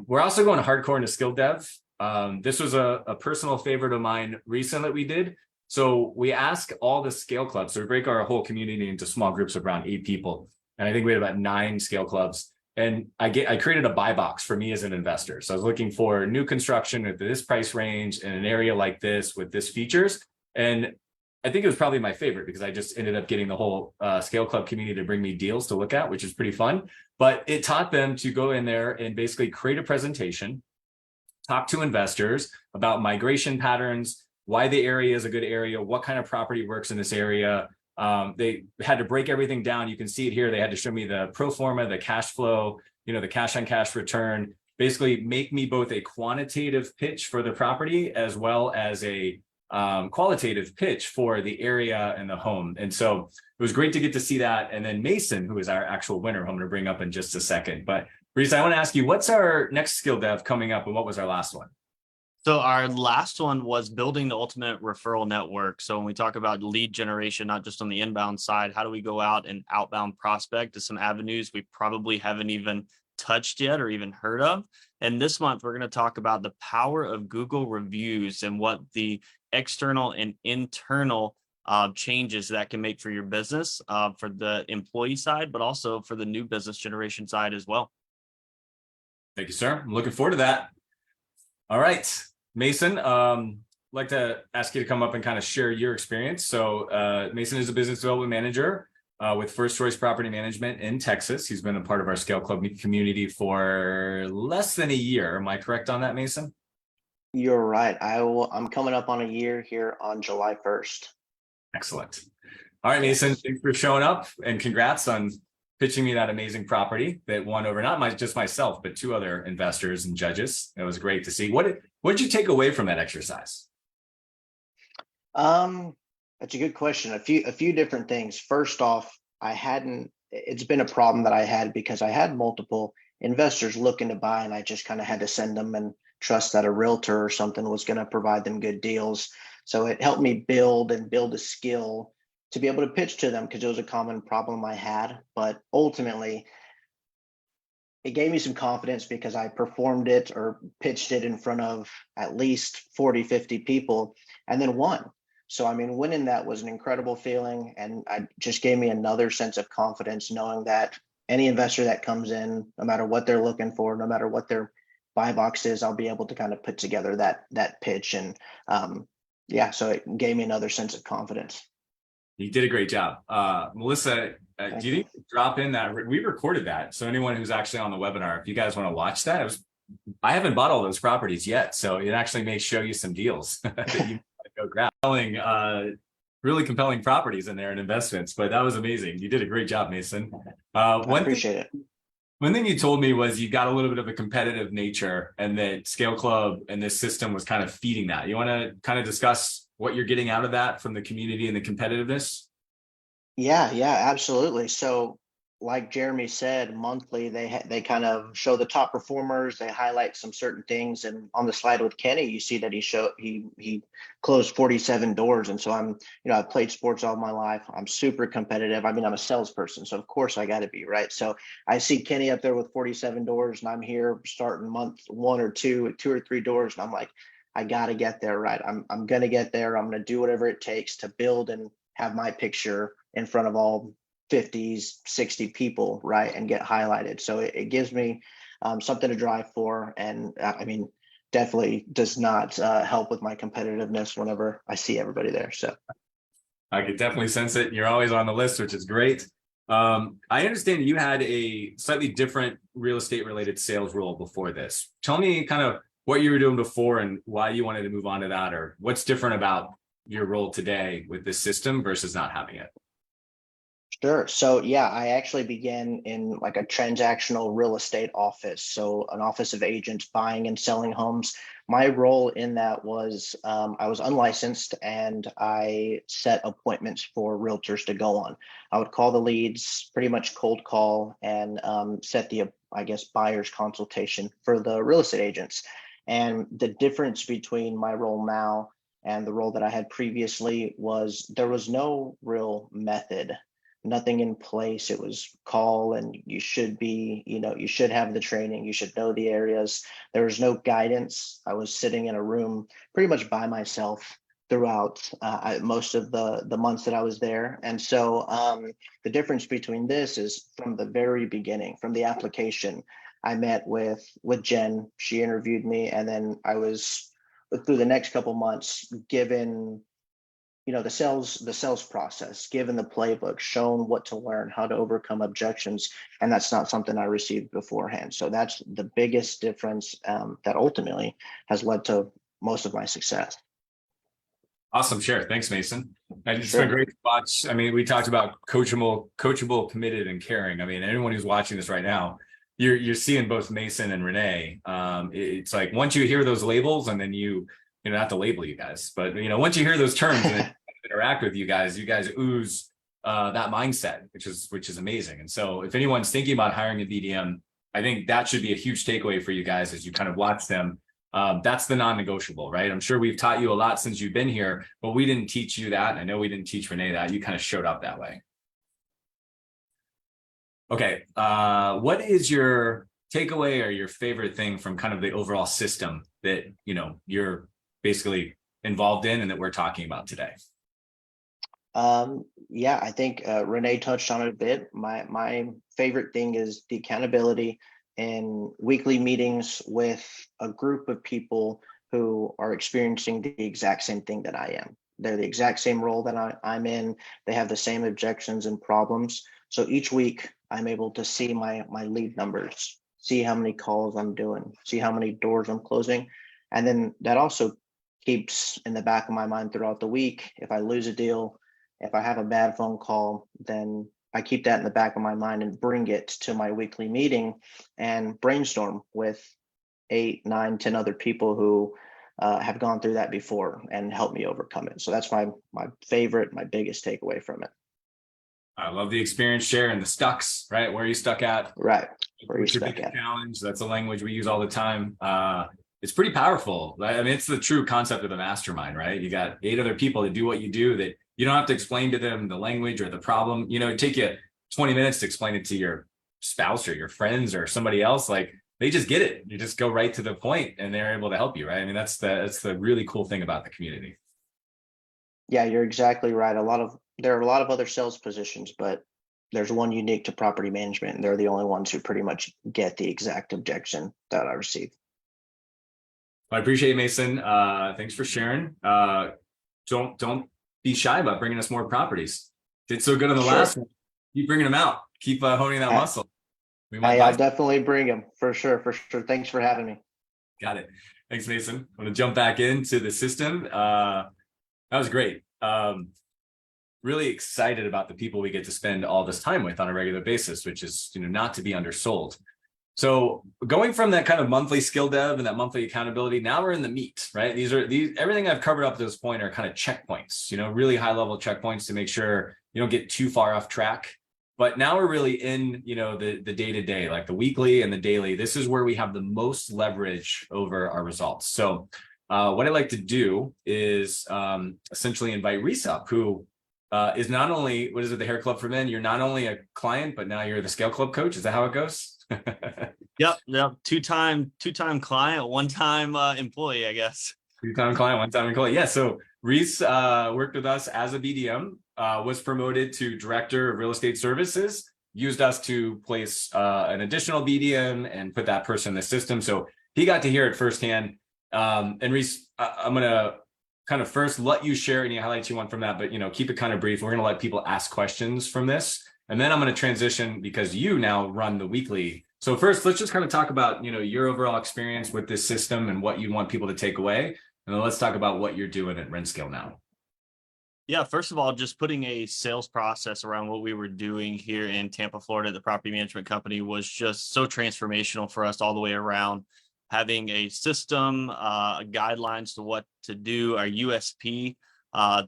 We're also going hardcore into skill dev. This was a personal favorite of mine recent that we did. So we ask all the Scale Clubs, so we break our whole community into small groups of around 8 people. And I think we had about 9 Scale Clubs. And I created a buy box for me as an investor. So I was looking for new construction at this price range in an area like this with this features. And I think it was probably my favorite because I just ended up getting the whole Scale Club community to bring me deals to look at, which is pretty fun. But it taught them to go in there and basically create a presentation, talk to investors about migration patterns, why the area is a good area, what kind of property works in this area. They had to break everything down. You can see it here. They had to show me the pro forma, the cash flow, the cash on cash return, basically make me both a quantitative pitch for the property as well as a qualitative pitch for the area and the home. And so it was great to get to see that. And then Mason, who is our actual winner, who I'm going to bring up in just a second. But Reese, I want to ask you, what's our next skill dev coming up and what was our last one? So our last one was building the ultimate referral network. So when we talk about lead generation, not just on the inbound side, how do we go out and outbound prospect to some avenues we probably haven't even touched yet or even heard of? And this month, we're going to talk about the power of Google reviews and what the external and internal changes that can make for your business, for the employee side, but also for the new business generation side as well. Thank you, sir. I'm looking forward to that. All right, Mason, I'd like to ask you to come up and kind of share your experience. So Mason is a business development manager with First Choice Property Management in Texas. He's been a part of our Scale Club community for less than a year. Am I correct on that, Mason? You're right. I'm coming up on a year here on July 1st. Excellent. All right, Mason, thanks for showing up and congrats on pitching me that amazing property that won over not just myself, but 2 other investors and judges. It was great to see. What did you take away from that exercise? That's a good question. A few different things. First off, it's been a problem that I had because I had multiple investors looking to buy, and I just kind of had to send them and trust that a realtor or something was going to provide them good deals. So it helped me build a skill to be able to pitch to them because it was a common problem I had. But ultimately, it gave me some confidence because I performed it or pitched it in front of at least 40, 50 people and then won. So, I mean, winning that was an incredible feeling. And it just gave me another sense of confidence knowing that any investor that comes in, no matter what they're looking for, no matter what their buy box is, I'll be able to kind of put together that pitch. And yeah, so it gave me another sense of confidence. You did a great job. Melissa, do you think drop in that we recorded that? So anyone who's actually on the webinar, if you guys want to watch that, I haven't bought all those properties yet. So it actually may show you some deals that you go grab. Really compelling properties in there and investments, but that was amazing. You did a great job, Mason. I appreciate it. One thing you told me was you got a little bit of a competitive nature and that Scale Club and this system was kind of feeding that. You want to kind of discuss what you're getting out of that from the community and the competitiveness? Yeah, absolutely. So like Jeremy said, monthly they kind of show the top performers, they highlight some certain things. And on the slide with Kenny, you see that he closed 47 doors. And so I've played sports all my life. I'm super competitive. I mean, I'm a salesperson, so of course I got to be, right? So I see Kenny up there with 47 doors and I'm here starting month 1 or 2 or 3 doors. And I'm like, I got to get there, right? I'm going to get there. I'm going to do whatever it takes to build and have my picture in front of all 50s, 60 people, right, and get highlighted. So it gives me something to drive for. And I mean, definitely does not help with my competitiveness whenever I see everybody there. So I could definitely sense it. You're always on the list, which is great. I understand you had a slightly different real estate related sales role before this. Tell me kind of what you were doing before and why you wanted to move on to that, or what's different about your role today with this system versus not having it. Sure. So yeah, I actually began in like a transactional real estate office. So an office of agents buying and selling homes. My role in that was I was unlicensed and I set appointments for realtors to go on. I would call the leads, pretty much cold call, and set the, I guess, buyer's consultation for the real estate agents. And the difference between my role now and the role that I had previously was there was no real method, nothing in place. It was call and you should be, you should have the training, you should know the areas. There was no guidance. I was sitting in a room pretty much by myself throughout most of the months that I was there. And so the difference between this is from the very beginning, from the application, I met with Jen. She interviewed me, and then I was through the next couple months given the sales process, given the playbook, shown what to learn, how to overcome objections. And that's not something I received beforehand. So that's the biggest difference that ultimately has led to most of my success. Awesome. Sure. Thanks, Mason. And it's Sure. been great to watch. I mean, we talked about coachable, committed, and caring. I mean, anyone who's watching this right now, you're seeing both Mason and Renee. It's like once you hear those labels, and then you don't have to label you guys, but once you hear those terms and interact with you guys ooze that mindset, which is amazing. And so if anyone's thinking about hiring a BDM, I think that should be a huge takeaway for you guys as you kind of watch them. That's the non-negotiable, right? I'm sure we've taught you a lot since you've been here, but we didn't teach you that. I know we didn't teach Renee that. You kind of showed up that way. Okay. What is your takeaway or your favorite thing from kind of the overall system that, you're basically involved in and that we're talking about today? Yeah, I think Renee touched on it a bit. My favorite thing is the accountability in weekly meetings with a group of people who are experiencing the exact same thing that I am. They're the exact same role that I'm in. They have the same objections and problems. So each week I'm able to see my lead numbers, see how many calls I'm doing, see how many doors I'm closing. And then that also keeps in the back of my mind throughout the week. If I lose a deal, if I have a bad phone call, then I keep that in the back of my mind and bring it to my weekly meeting and brainstorm with 8, 9, 10 other people who have gone through that before and help me overcome it. So that's my favorite, my biggest takeaway from it. I love the experience share and the stucks, right? Where are you stuck at? Right. Where What's you your stuck biggest at. challenge? That's a language we use all the time. It's pretty powerful. I mean, it's the true concept of the mastermind, right? You got 8 other people that do what you do, that you don't have to explain to them the language or the problem. It'd take you 20 minutes to explain it to your spouse or your friends or somebody else. Like, they just get it. You just go right to the point and they're able to help you, right? I mean, that's the really cool thing about the community. Yeah, you're exactly right. There are a lot of other sales positions, but there's one unique to property management, and they're the only ones who pretty much get the exact objection that I receive. I appreciate it, Mason. Thanks for sharing. Don't be shy about bringing us more properties. Did so good on the Sure. last one. Keep bringing them out. Keep honing that I- muscle. We might Hey, buy I'll definitely bring them for sure. For sure. Thanks for having me. Got it. Thanks, Mason. I'm going to jump back into the system. That was great. Really excited about the people we get to spend all this time with on a regular basis, which is, not to be undersold. So going from that kind of monthly skill dev and that monthly accountability, now we're in the meat, right? These everything I've covered up to this point are kind of checkpoints, really high level checkpoints to make sure you don't get too far off track. But now we're really in, the day-to-day, like the weekly and the daily. This is where we have the most leverage over our results. So what I like to do is essentially invite Reese up, who is not only, what is it, the Hair Club for Men? You're not only a client, but now you're the Scale Club coach. Is that how it goes? Yep. Two-time client, one-time employee, I guess. Two-time client, one-time employee. Yeah. So Reese worked with us as a BDM, was promoted to Director of Real Estate Services, used us to place an additional BDM and put that person in the system. So he got to hear it firsthand. And Reese, I'm going to kind of first let you share any highlights you want from that, but keep it kind of brief. We're going to let people ask questions from this. And then I'm going to transition because you now run the weekly. So first, let's just kind of talk about, your overall experience with this system and what you want people to take away. And then let's talk about what you're doing at RentScale now. Yeah, first of all, just putting a sales process around what we were doing here in Tampa, Florida, the property management company was just so transformational for us all the way around. Having a system, guidelines to what to do, our USP,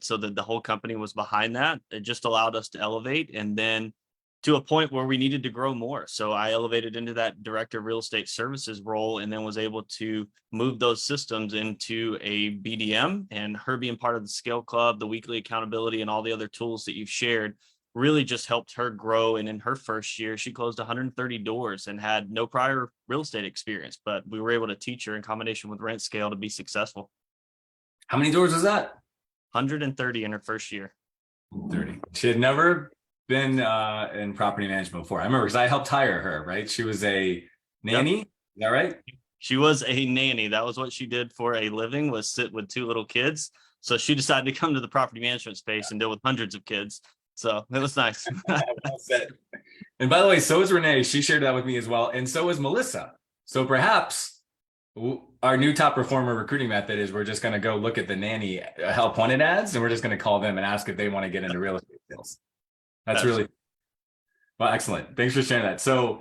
so that the whole company was behind that. It just allowed us to elevate, and then to a point where we needed to grow more. So I elevated into that Director of Real Estate Services role, and then was able to move those systems into a BDM. And her being part of the Scale Club, the weekly accountability, and all the other tools that you've shared really just helped her grow. And in her first year, she closed 130 doors and had no prior real estate experience, but we were able to teach her in combination with RentScale to be successful. How many doors is that? 130 in her first year. 30. She had never been in property management before. I remember because I helped hire her, right? She was a nanny. Yep. Is that right? She was a nanny. That was what she did for a living, was sit with two little kids. So she decided to come to the property management space and deal with hundreds of kids. So it was nice. Well said. And by the way, so is Renee. She shared that with me as well. And so is Melissa. So perhaps our new top performer recruiting method is we're just going to go look at the nanny help wanted ads, and we're just going to call them and ask if they want to get into real estate sales. That's really well, excellent. Thanks for sharing that. So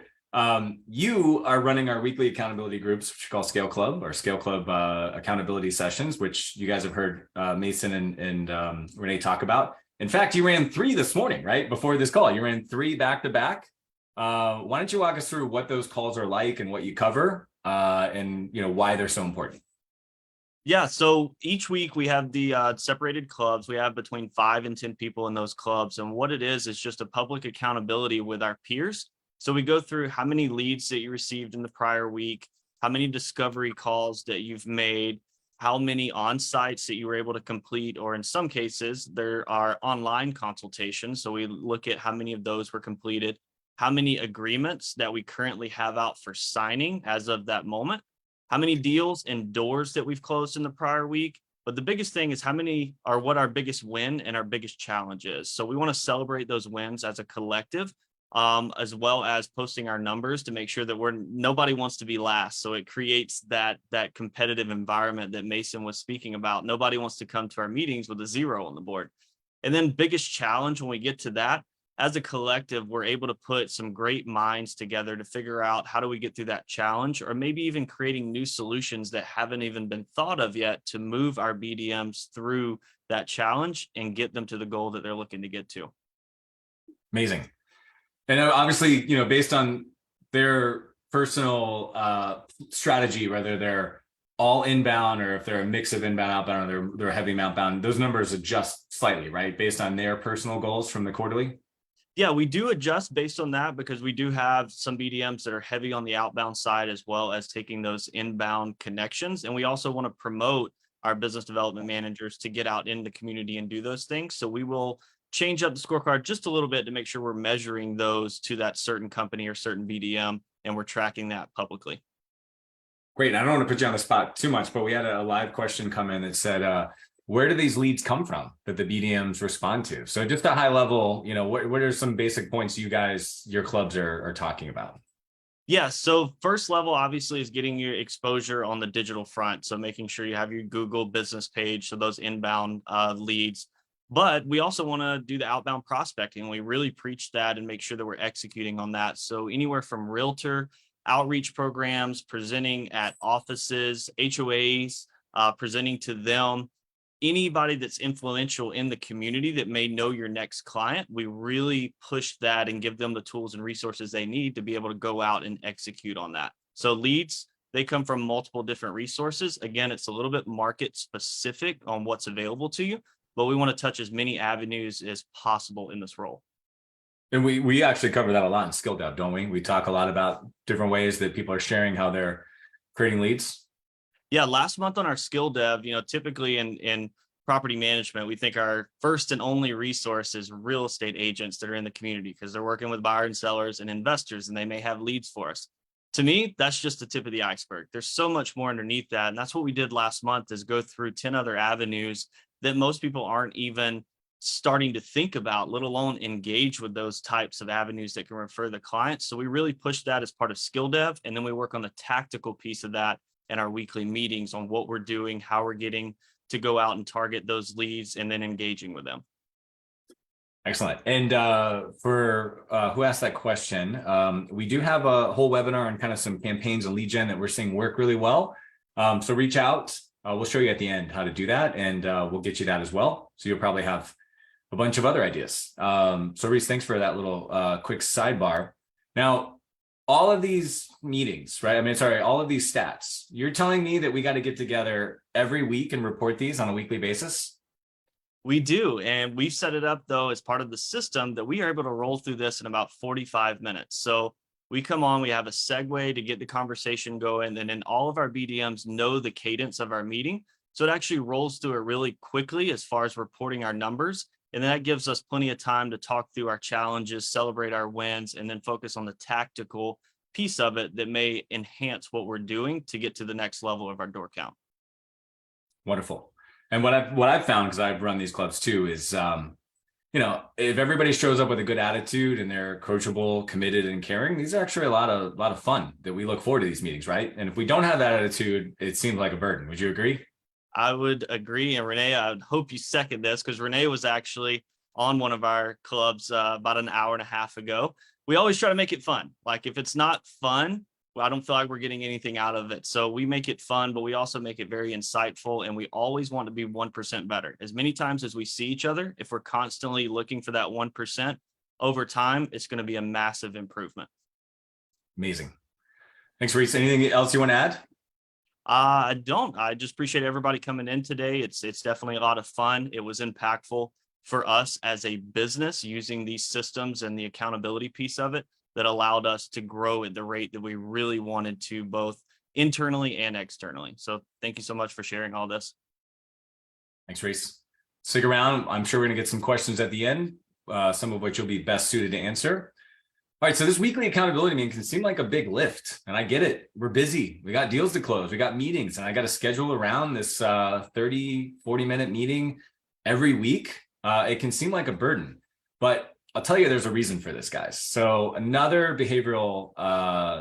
you are running our weekly accountability groups, which we call Scale Club, or Scale Club accountability sessions, which you guys have heard Mason and Renee talk about. In fact, you ran 3 this morning, right? Before this call, you ran 3 back to back. Why don't you walk us through what those calls are like and what you cover, and why they're so important? Yeah, so each week we have the separated clubs. We have between 5 and 10 people in those clubs. And what it is just a public accountability with our peers. So we go through how many leads that you received in the prior week, how many discovery calls that you've made, how many on-sites that you were able to complete, or in some cases, there are online consultations. So we look at how many of those were completed, how many agreements that we currently have out for signing as of that moment, how many deals and doors that we've closed in the prior week. But the biggest thing is how many are what our biggest win and our biggest challenge is. So we want to celebrate those wins as a collective, as well as posting our numbers to make sure that nobody wants to be last. So it creates that competitive environment that Mason was speaking about. Nobody wants to come to our meetings with a 0 on the board. And then biggest challenge when we get to that, as a collective, we're able to put some great minds together to figure out how do we get through that challenge, or maybe even creating new solutions that haven't even been thought of yet to move our BDMs through that challenge and get them to the goal that they're looking to get to. Amazing. And obviously, based on their personal strategy, whether they're all inbound or if they're a mix of inbound, outbound, or they're heavy outbound, those numbers adjust slightly, right? Based on their personal goals from the quarterly. Yeah, we do adjust based on that because we do have some BDMs that are heavy on the outbound side as well as taking those inbound connections. And we also want to promote our business development managers to get out in the community and do those things. So we will change up the scorecard just a little bit to make sure we're measuring those to that certain company or certain BDM, and we're tracking that publicly. Great. I don't want to put you on the spot too much, but we had a live question come in that said, where do these leads come from that the BDMs respond to? So just a high level, what are some basic points your clubs are talking about? Yeah. So first level obviously is getting your exposure on the digital front. So making sure you have your Google business page. So those inbound leads. But we also want to do the outbound prospecting. We really preach that and make sure that we're executing on that. So anywhere from realtor outreach programs, presenting at offices, HOAs, presenting to them, anybody that's influential in the community that may know your next client, we really push that and give them the tools and resources they need to be able to go out and execute on that. So leads, they come from multiple different resources. Again, it's a little bit market specific on what's available to you, but we want to touch as many avenues as possible in this role. And we actually cover that a lot in Skill Dev, don't we? We talk a lot about different ways that people are sharing how they're creating leads. Yeah, last month on our Skill Dev, typically in property management, we think our first and only resource is real estate agents that are in the community because they're working with buyers and sellers and investors, and they may have leads for us. To me, that's just the tip of the iceberg. There's so much more underneath that. And that's what we did last month, is go through 10 other avenues that most people aren't even starting to think about, let alone engage with those types of avenues that can refer the clients. So we really push that as part of Skill Dev. And then we work on the tactical piece of that in our weekly meetings on what we're doing, how we're getting to go out and target those leads, and then engaging with them. Excellent. And for who asked that question, we do have a whole webinar on kind of some campaigns and lead gen that we're seeing work really well. So reach out. We'll show you at the end how to do that, and we'll get you that as well. So you'll probably have a bunch of other ideas. So Reese, thanks for that little quick sidebar. Now, all of these meetings, right? All of these stats, you're telling me that we got to get together every week and report these on a weekly basis? We do. And we've set it up, though, as part of the system that we are able to roll through this in about 45 minutes. So we come on, we have a segue to get the conversation going, and then all of our BDMs know the cadence of our meeting. So it actually rolls through it really quickly as far as reporting our numbers. And that gives us plenty of time to talk through our challenges, celebrate our wins, and then focus on the tactical piece of it that may enhance what we're doing to get to the next level of our door count. Wonderful. And what I've found, because I've run these clubs too, is if everybody shows up with a good attitude and they're coachable, committed, and caring, these are actually a lot of fun that we look forward to these meetings, right? And if we don't have that attitude, it seems like a burden. Would you agree? I would agree. And Renee, I would hope you second this, because Renee was actually on one of our clubs about an hour and a half ago. We always try to make it fun. Like if it's not fun, well, I don't feel like we're getting anything out of it. So we make it fun, but we also make it very insightful. And we always want to be 1% better. As many times as we see each other, if we're constantly looking for that 1% over time, it's going to be a massive improvement. Amazing. Thanks, Reese. Anything else you want to add? I don't. I just appreciate everybody coming in today. It's definitely a lot of fun. It was impactful for us as a business using these systems and the accountability piece of it that allowed us to grow at the rate that we really wanted to, both internally and externally. So thank you so much for sharing all this. Thanks, Reese. Stick around. I'm sure we're going to get some questions at the end, some of which you'll be best suited to answer. All right, so this weekly accountability meeting can seem like a big lift, and I get it. We're busy. We got deals to close. We got meetings, and I got to schedule around this 30, 40-minute meeting every week. It can seem like a burden, but I'll tell you there's a reason for this, guys. So another behavioral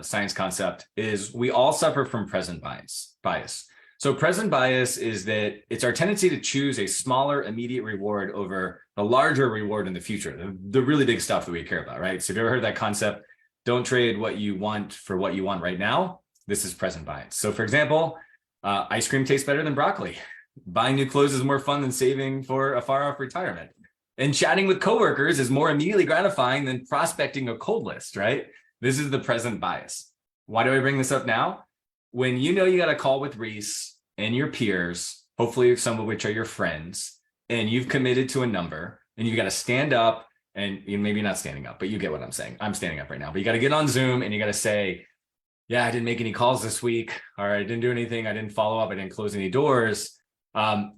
science concept is we all suffer from present bias. So present bias is that it's our tendency to choose a smaller immediate reward over a larger reward in the future, the really big stuff that we care about, right? So have you ever heard that concept? Don't trade what you want for what you want right now. This is present bias. So for example, ice cream tastes better than broccoli. Buying new clothes is more fun than saving for a far off retirement. And chatting with coworkers is more immediately gratifying than prospecting a cold list, right? This is the present bias. Why do I bring this up now? When you know you got a call with Reese and your peers, hopefully some of which are your friends, and you've committed to a number, and you got to stand up, and maybe not standing up, but you get what I'm saying. I'm standing up right now, but you got to get on Zoom and you got to say, yeah, I didn't make any calls this week, or I didn't do anything, I didn't follow up, I didn't close any doors.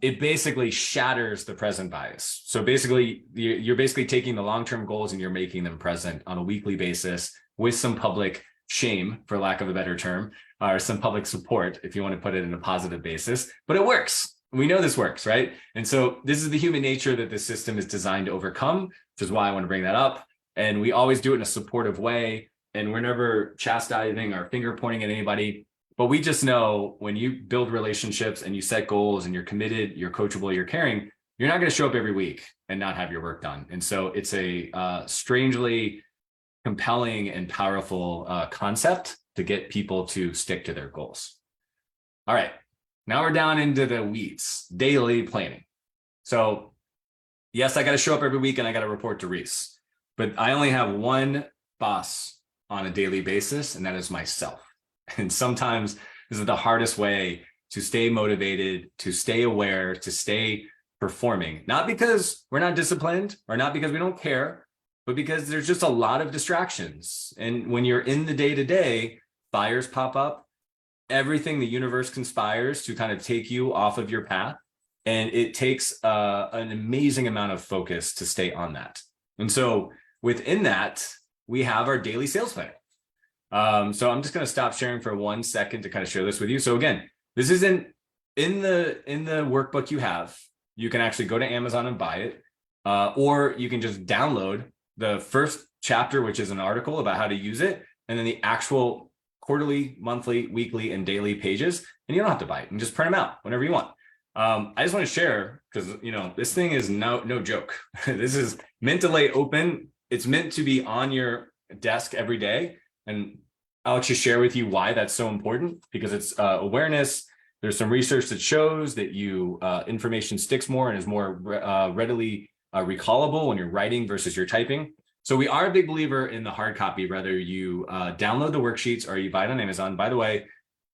It basically shatters the present bias. So basically, you're basically taking the long-term goals and you're making them present on a weekly basis with some public shame, for lack of a better term, or some public support, if you want to put it in a positive basis, but it works. We know this works, right? And so this is the human nature that this system is designed to overcome, which is why I want to bring that up. And we always do it in a supportive way. And we're never chastising or finger pointing at anybody. But we just know when you build relationships and you set goals and you're committed, you're coachable, you're caring, you're not going to show up every week and not have your work done. And so it's a strangely compelling and powerful concept to get people to stick to their goals. All right, now we're down into the weeds, daily planning. So yes, I got to show up every week and I got to report to Reese, but I only have one boss on a daily basis, and that is myself. And sometimes this is the hardest way to stay motivated, to stay aware, to stay performing, not because we're not disciplined or not because we don't care, but because there's just a lot of distractions. And when you're in the day-to-day, fires pop up, everything, the universe conspires to kind of take you off of your path. And it takes an amazing amount of focus to stay on that. And so within that, we have our daily sales plan. So I'm just going to stop sharing for 1 second to kind of share this with you. So again, this isn't in the workbook you have. You can actually go to Amazon and buy it, or you can just download the first chapter, which is an article about how to use it, and then the actual quarterly, monthly, weekly, and daily pages, and you don't have to buy it. And just print them out whenever you want. I just want to share because this thing is no joke. This is meant to lay open. It's meant to be on your desk every day. And I'll actually share with you why that's so important, because it's awareness. There's some research that shows that information sticks more and is more readily recallable when you're writing versus you're typing. So we are a big believer in the hard copy, whether you download the worksheets or you buy it on Amazon. By the way,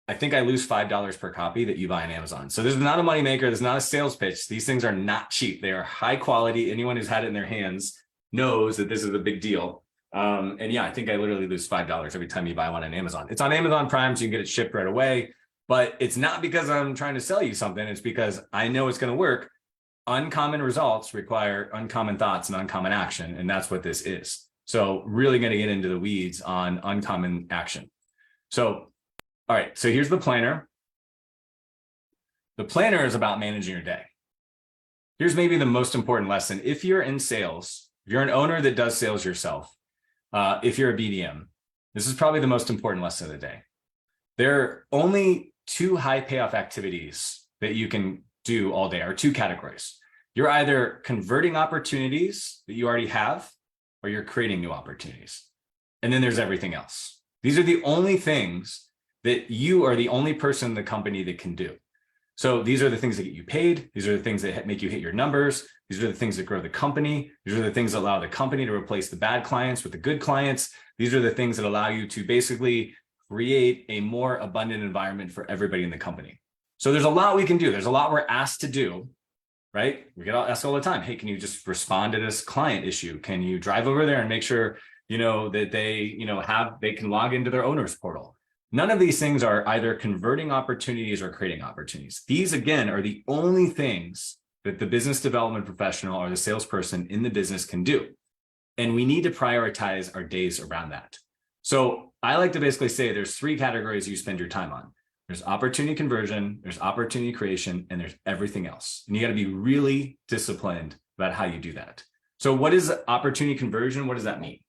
I think I lose $5 per copy that you buy on Amazon. So this is not a moneymaker. This is not a sales pitch. These things are not cheap. They are high quality. Anyone who's had it in their hands knows that this is a big deal. And yeah, I think I literally lose $5 every time you buy one on Amazon. It's on Amazon Prime, so you can get it shipped right away. But it's not because I'm trying to sell you something. It's because I know it's going to work. Uncommon results require uncommon thoughts and uncommon action. And that's what this is. So really going to get into the weeds on uncommon action. So, all right. So here's the planner. The planner is about managing your day. Here's maybe the most important lesson. If you're in sales, if you're an owner that does sales yourself, if you're a BDM, this is probably the most important lesson of the day. There are only 2 high payoff activities that you can do all day, or 2 categories. You're either converting opportunities that you already have, or you're creating new opportunities. And then there's everything else. These are the only things that you are the only person in the company that can do. So these are the things that get you paid. These are the things that make you hit your numbers. These are the things that grow the company. These are the things that allow the company to replace the bad clients with the good clients. These are the things that allow you to basically create a more abundant environment for everybody in the company. So there's a lot we can do. There's a lot we're asked to do, right? We get asked all the time. Hey, can you just respond to this client issue? Can you drive over there and make sure, that they can log into their owner's portal? None of these things are either converting opportunities or creating opportunities. These, again, are the only things that the business development professional or the salesperson in the business can do. And we need to prioritize our days around that. So I like to basically say there's 3 categories you spend your time on. There's opportunity conversion, there's opportunity creation, and there's everything else. And you got to be really disciplined about how you do that. So what is opportunity conversion? What does that mean?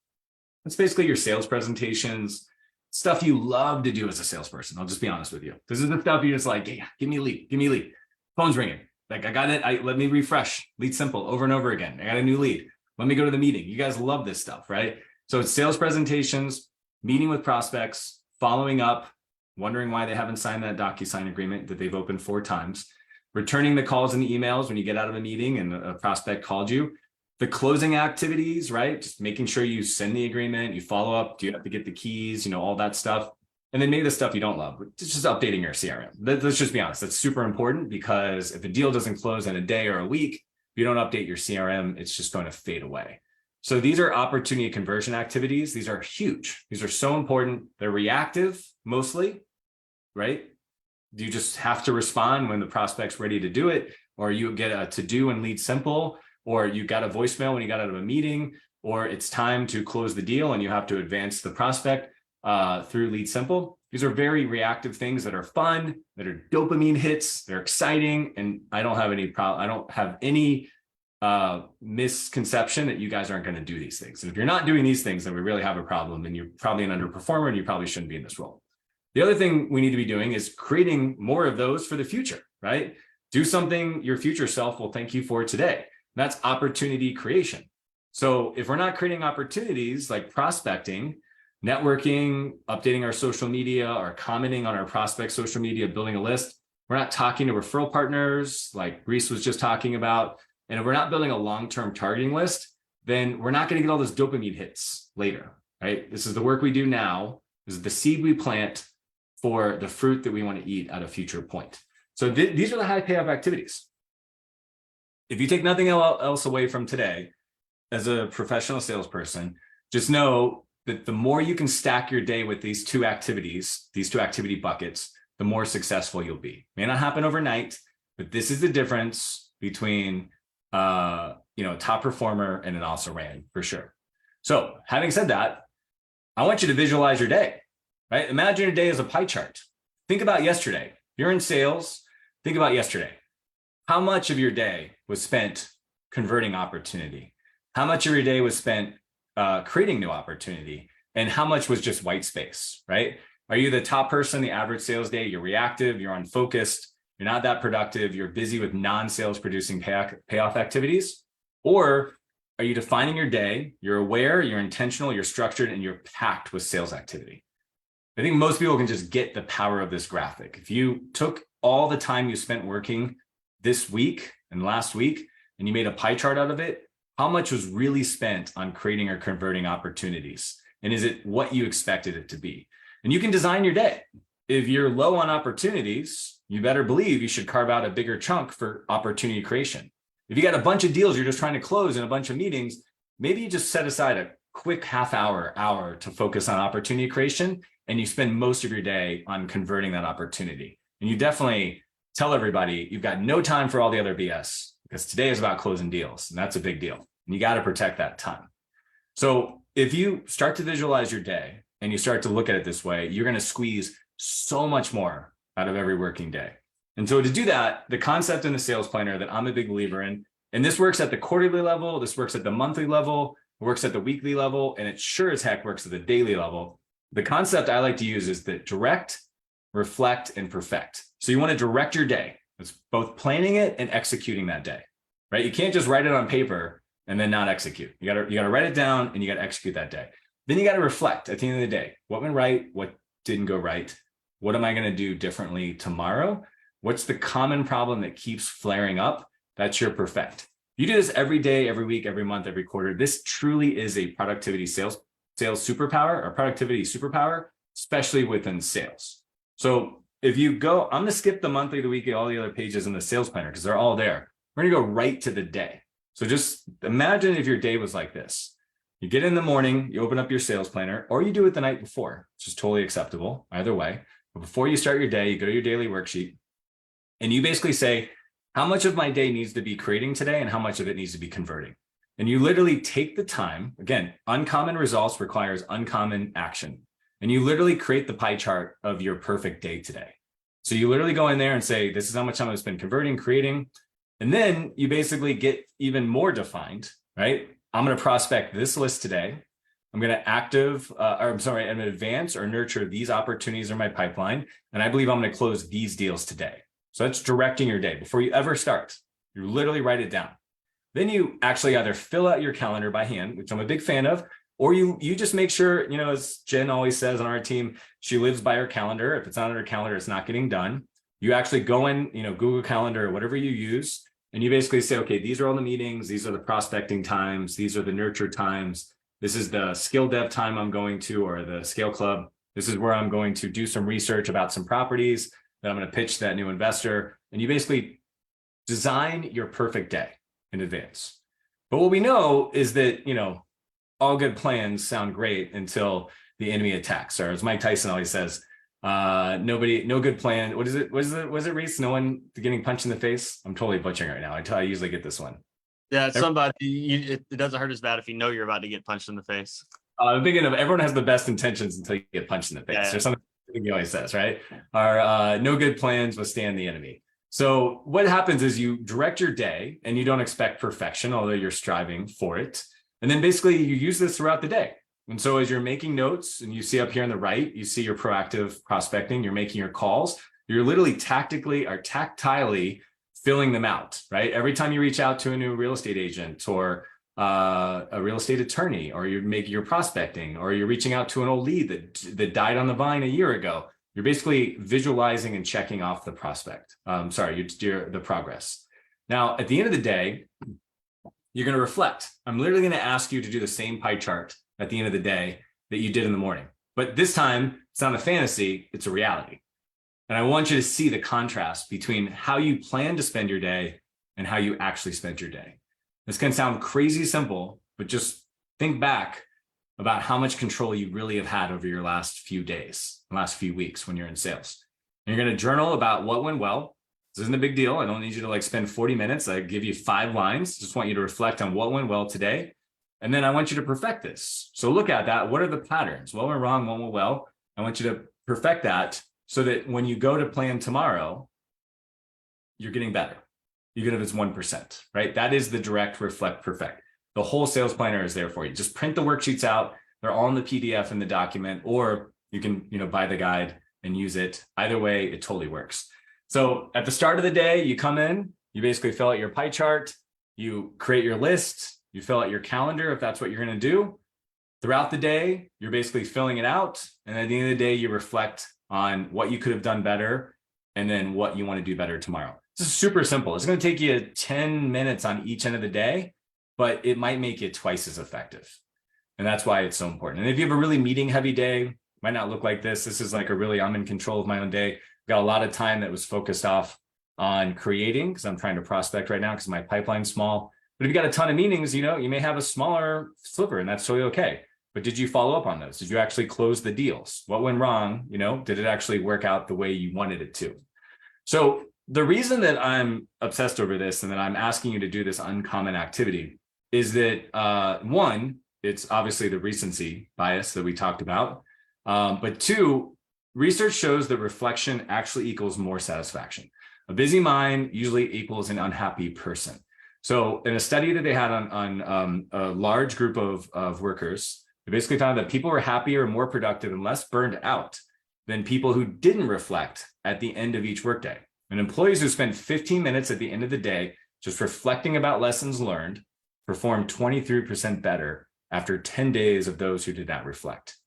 It's basically your sales presentations, stuff you love to do as a salesperson. I'll just be honest with you. This is the stuff you're just like, yeah, give me a lead, give me a lead. Phone's ringing. Like, I got it. Let me refresh. Lead simple over and over again. I got a new lead. Let me go to the meeting. You guys love this stuff, right? So it's sales presentations, meeting with prospects, following up, wondering why they haven't signed that DocuSign agreement that they've opened 4 times, returning the calls and the emails when you get out of a meeting and a prospect called you, the closing activities, right? Just making sure you send the agreement, you follow up, do you have to get the keys, all that stuff. And then maybe the stuff you don't love, it's just updating your CRM. Let's just be honest. That's super important, because if the deal doesn't close in a day or a week, if you don't update your CRM, it's just going to fade away. So these are opportunity conversion activities. These are huge. These are so important. They're reactive mostly, right? You just have to respond when the prospect's ready to do it, or you get a to-do and lead simple, or you got a voicemail when you got out of a meeting, or it's time to close the deal and you have to advance the prospect through lead simple. These are very reactive things that are fun, that are dopamine hits, they're exciting, and I don't have any problem. I don't have any misconception that you guys aren't going to do these things. And if you're not doing these things, then we really have a problem, and you're probably an underperformer, and you probably shouldn't be in this role. The other thing we need to be doing is creating more of those for the future, right? Do something your future self will thank you for today. That's opportunity creation. So if we're not creating opportunities like prospecting, networking, updating our social media, or commenting on our prospects' social media, building a list, we're not talking to referral partners like Reese was just talking about, and if we're not building a long-term targeting list, then we're not going to get all those dopamine hits later, right? This is the work we do now. This is the seed we plant for the fruit that we want to eat at a future point. So these are the high payoff activities. If you take nothing else away from today, as a professional salesperson, just know that the more you can stack your day with these two activities, these two activity buckets, the more successful you'll be. May not happen overnight, but this is the difference between top performer and an also ran for sure. So having said that, I want you to visualize your day, right? Imagine your day as a pie chart. Think about yesterday. If you're in sales, think about yesterday. How much of your day was spent converting opportunity? How much of your day was spent creating new opportunity? And how much was just white space, right? Are you the top person, the average sales day? You're reactive, you're unfocused, you're not that productive, you're busy with non-sales producing payoff activities? Or are you defining your day? You're aware, you're intentional, you're structured, and you're packed with sales activity. I think most people can just get the power of this graphic. If you took all the time you spent working this week and last week, and you made a pie chart out of it, how much was really spent on creating or converting opportunities? And is it what you expected it to be? And you can design your day. If you're low on opportunities, you better believe you should carve out a bigger chunk for opportunity creation. If you got a bunch of deals you're just trying to close in a bunch of meetings, maybe you just set aside a quick hour to focus on opportunity creation, and you spend most of your day on converting that opportunity. And you definitely tell everybody you've got no time for all the other BS, because today is about closing deals, and that's a big deal. And you got to protect that time. So if you start to visualize your day and you start to look at it this way, you're going to squeeze so much more out of every working day. And so to do that, the concept in the sales planner that I'm a big believer in, and this works at the quarterly level, this works at the monthly level, it works at the weekly level, and it sure as heck works at the daily level. The concept I like to use is that direct, reflect, and perfect. So you want to direct your day. It's both planning it and executing that day, right? You can't just write it on paper and then not execute. You gotta write it down and you gotta execute that day. Then you gotta reflect at the end of the day. What went right? What didn't go right? What am I gonna do differently tomorrow? What's the common problem that keeps flaring up? That's your perfect. You do this every day, every week, every month, every quarter. This truly is a productivity sales superpower, or productivity superpower, especially within sales. So if you go, I'm gonna skip the monthly, the weekly, all the other pages in the sales planner because they're all there. We're gonna go right to the day. So just imagine if your day was like this. You get in the morning, you open up your sales planner, or you do it the night before, which is totally acceptable either way. But before you start your day, you go to your daily worksheet and you basically say, how much of my day needs to be creating today and how much of it needs to be converting? And you literally take the time. Again, uncommon results requires uncommon action. And you literally create the pie chart of your perfect day today. So you literally go in there and say, this is how much time I've spent converting, creating. And then you basically get even more defined, right? I'm going to prospect this list today. I'm going to I'm going to advance or nurture these opportunities in my pipeline. And I believe I'm going to close these deals today. So that's directing your day before you ever start. You literally write it down. Then you actually either fill out your calendar by hand, which I'm a big fan of, or you just make sure, as Jen always says on our team, she lives by her calendar. If it's not on her calendar, it's not getting done. You actually go in, Google Calendar or whatever you use, and you basically say, okay, these are all the meetings. These are the prospecting times. These are the nurture times. This is the skill dev time I'm going to, or the scale club. This is where I'm going to do some research about some properties that I'm going to pitch that new investor. And you basically design your perfect day in advance. But what we know is that, all good plans sound great until the enemy attacks. Or as Mike Tyson always says, no good plan. What is it? Was it Reese? No one getting punched in the face? I'm totally butchering right now. I usually get this one. Yeah, it doesn't hurt as bad if you know you're about to get punched in the face. I'm thinking of everyone has the best intentions until you get punched in the face. Yeah. There's something I think he always says, right? Are no good plans withstand the enemy. So what happens is you direct your day and you don't expect perfection, although you're striving for it. And then basically you use this throughout the day. And so as you're making notes and you see up here on the right, you see your proactive prospecting, you're making your calls, you're literally tactically or tactilely filling them out, right? Every time you reach out to a new real estate agent or a real estate attorney, or you're making your prospecting, or you're reaching out to an old lead that died on the vine a year ago, you're basically visualizing and checking off the prospect. The progress. Now, at the end of the day, you're going to reflect. I'm literally going to ask you to do the same pie chart at the end of the day that you did in the morning. But this time, it's not a fantasy, it's a reality. And I want you to see the contrast between how you plan to spend your day and how you actually spent your day. This can sound crazy simple, but just think back about how much control you really have had over your last few days, last few weeks when you're in sales. And you're going to journal about what went well. This isn't a big deal. I don't need you to like spend 40 minutes. I give you 5 lines. Just want you to reflect on what went well today. And then I want you to perfect this. So look at that. What are the patterns? What went wrong? What went well? I want you to perfect that so that when you go to plan tomorrow, you're getting better, even if it's 1%, right? That is the direct reflect perfect. The whole sales planner is there for you. Just print the worksheets out. They're all in the PDF in the document, or you can, buy the guide and use it. Either way, it totally works. So at the start of the day, you come in, you basically fill out your pie chart, you create your list, you fill out your calendar if that's what you're going to do. Throughout the day, you're basically filling it out. And at the end of the day, you reflect on what you could have done better and then what you want to do better tomorrow. This is super simple. It's going to take you 10 minutes on each end of the day, but it might make it twice as effective. And that's why it's so important. And if you have a really meeting heavy day, it might not look like this. This is like I'm in control of my own day. I've got a lot of time that was focused off on creating because I'm trying to prospect right now because my pipeline's small. But if you got a ton of meetings, you may have a smaller sliver and that's totally okay. But did you follow up on those? Did you actually close the deals? What went wrong? Did it actually work out the way you wanted it to? So the reason that I'm obsessed over this and that I'm asking you to do this uncommon activity is that one, it's obviously the recency bias that we talked about. But 2, research shows that reflection actually equals more satisfaction. A busy mind usually equals an unhappy person. So in a study that they had on a large group of workers, they basically found that people were happier, more productive, and less burned out than people who didn't reflect at the end of each workday. And employees who spend 15 minutes at the end of the day just reflecting about lessons learned performed 23% better after 10 days of those who did not reflect.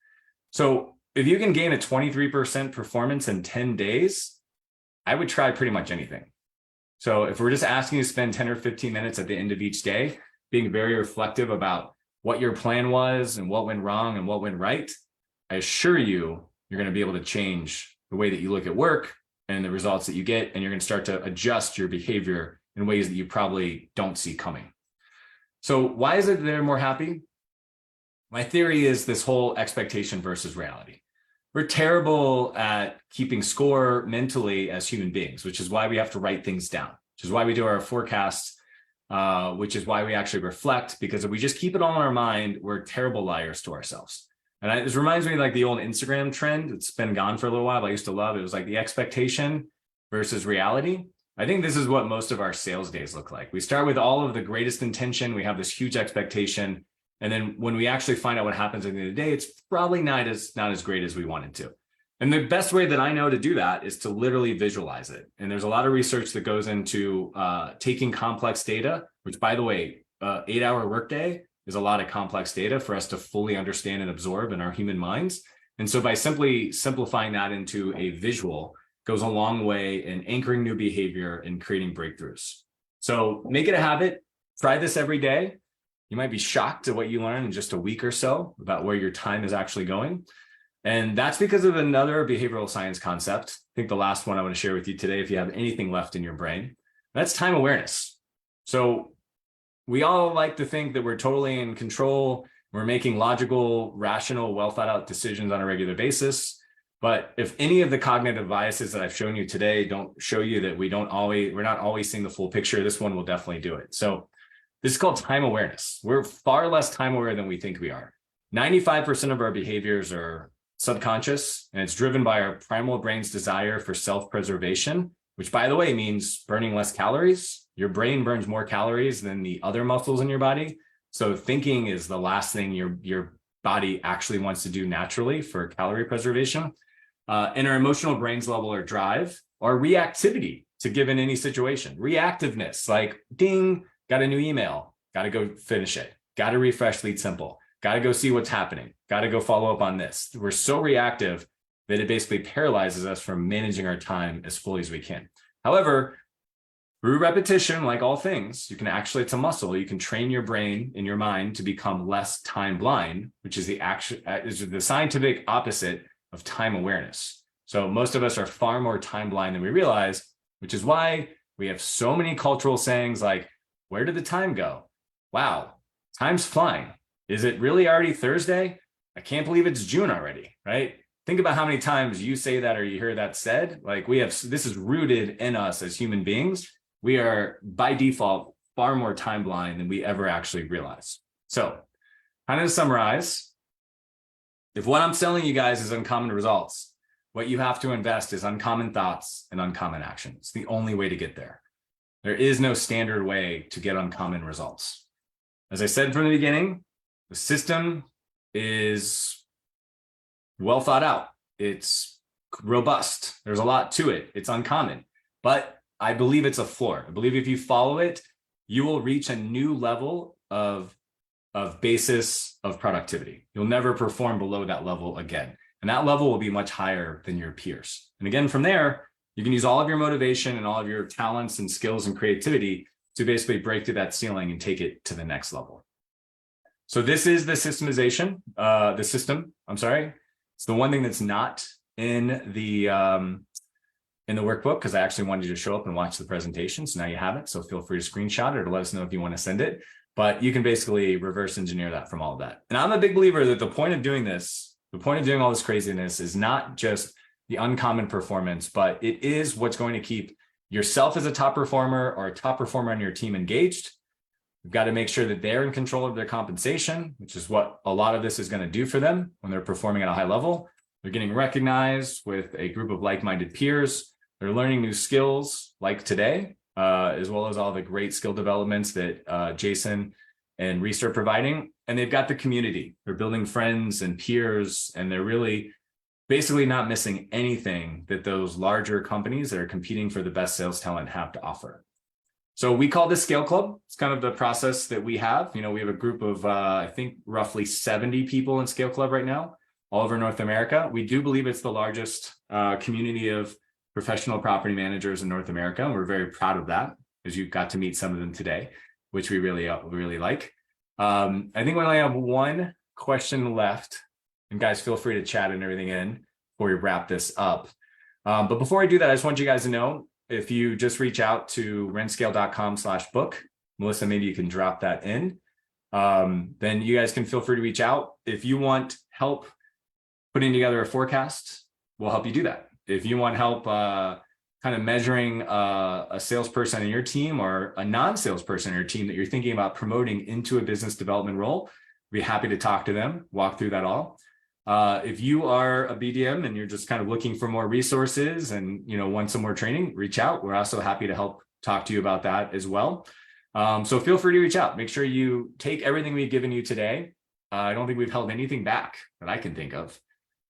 So if you can gain a 23% performance in 10 days, I would try pretty much anything. So if we're just asking you to spend 10 or 15 minutes at the end of each day, being very reflective about what your plan was and what went wrong and what went right, I assure you, you're going to be able to change the way that you look at work and the results that you get, and you're going to start to adjust your behavior in ways that you probably don't see coming. So why is it they're more happy? My theory is this whole expectation versus reality. We're terrible at keeping score mentally as human beings, which is why we have to write things down, which is why we do our forecasts, which is why we actually reflect, because if we just keep it all in our mind, we're terrible liars to ourselves. And this reminds me like the old Instagram trend. It's been gone for a little while, but I used to love it. It was like the expectation versus reality. I think this is what most of our sales days look like. We start with all of the greatest intention. We have this huge expectation. And then when we actually find out what happens at the end of the day, it's probably not as great as we wanted to. And the best way that I know to do that is to literally visualize it. And there's a lot of research that goes into taking complex data, which by the way, 8-hour workday is a lot of complex data for us to fully understand and absorb in our human minds. And so by simply simplifying that into a visual goes a long way in anchoring new behavior and creating breakthroughs. So make it a habit. Try this every day. You might be shocked at what you learn in just a week or so about where your time is actually going. And that's because of another behavioral science concept. I think the last one I want to share with you today, if you have anything left in your brain, that's time awareness. So we all like to think that we're totally in control. We're making logical, rational, well thought out decisions on a regular basis. But if any of the cognitive biases that I've shown you today don't show you that we're not always seeing the full picture, this one will definitely do it. So this is called time awareness. We're far less time aware than we think we are. 95% of our behaviors are subconscious, and it's driven by our primal brain's desire for self-preservation, which, by the way, means burning less calories. Your brain burns more calories than the other muscles in your body. So thinking is the last thing your body actually wants to do naturally for calorie preservation. And our emotional brain's level or drive, or reactivity to given any situation. Reactiveness, like ding, got a new email, got to go finish it, got to refresh Lead Simple, got to go see what's happening, got to go follow up on this. We're so reactive that it basically paralyzes us from managing our time as fully as we can. However, through repetition, like all things, you can actually, it's a muscle. You can train your brain and your mind to become less time blind, which is the scientific opposite of time awareness. So most of us are far more time blind than we realize, which is why we have so many cultural sayings like, where did the time go? Wow, time's flying. Is it really already Thursday? I can't believe it's June already, right? Think about how many times you say that or you hear that said. Like this is rooted in us as human beings. We are by default far more time blind than we ever actually realize. So kind of to summarize, if what I'm selling you guys is uncommon results, what you have to invest is uncommon thoughts and uncommon action. It's the only way to get there. There is no standard way to get uncommon results. As I said from the beginning, the system is well thought out. It's robust. There's a lot to it. It's uncommon, but I believe it's a floor. I believe if you follow it, you will reach a new level of basis of productivity. You'll never perform below that level again. And that level will be much higher than your peers. And again, from there, you can use all of your motivation and all of your talents and skills and creativity to basically break through that ceiling and take it to the next level. So this is the systemization, It's the one thing that's not in the workbook, because I actually wanted you to show up and watch the presentation. So now you have it. So feel free to screenshot it or let us know if you want to send it. But you can basically reverse engineer that from all of that. And I'm a big believer that the point of doing this, the point of doing all this craziness is not just the uncommon performance, but it is what's going to keep yourself as a top performer or a top performer on your team engaged. You've got to make sure that they're in control of their compensation, which is what a lot of this is going to do for them when they're performing at a high level. They're getting recognized with a group of like-minded peers. They're learning new skills like today, as well as all the great skill developments that Jason and Reese are providing. And they've got the community. They're building friends and peers, and they're really basically not missing anything that those larger companies that are competing for the best sales talent have to offer. So we call this Scale Club. It's kind of the process that we have. We have a group of, I think, roughly 70 people in Scale Club right now, all over North America. We do believe it's the largest community of professional property managers in North America. And we're very proud of that, as you got to meet some of them today, which we really like. I think we only have one question left. And guys, feel free to chat and everything in before we wrap this up. But before I do that, I just want you guys to know, if you just reach out to rentscale.com/book, Melissa, maybe you can drop that in. Then you guys can feel free to reach out. If you want help putting together a forecast, we'll help you do that. If you want help kind of measuring a salesperson in your team or a non-salesperson in your team that you're thinking about promoting into a business development role, we'd be happy to talk to them, walk through that all. If you are a BDM and you're just kind of looking for more resources and want some more training, reach out. We're also happy to help talk to you about that as well. So feel free to reach out. Make sure you take everything we've given you today. I don't think we've held anything back that I can think of.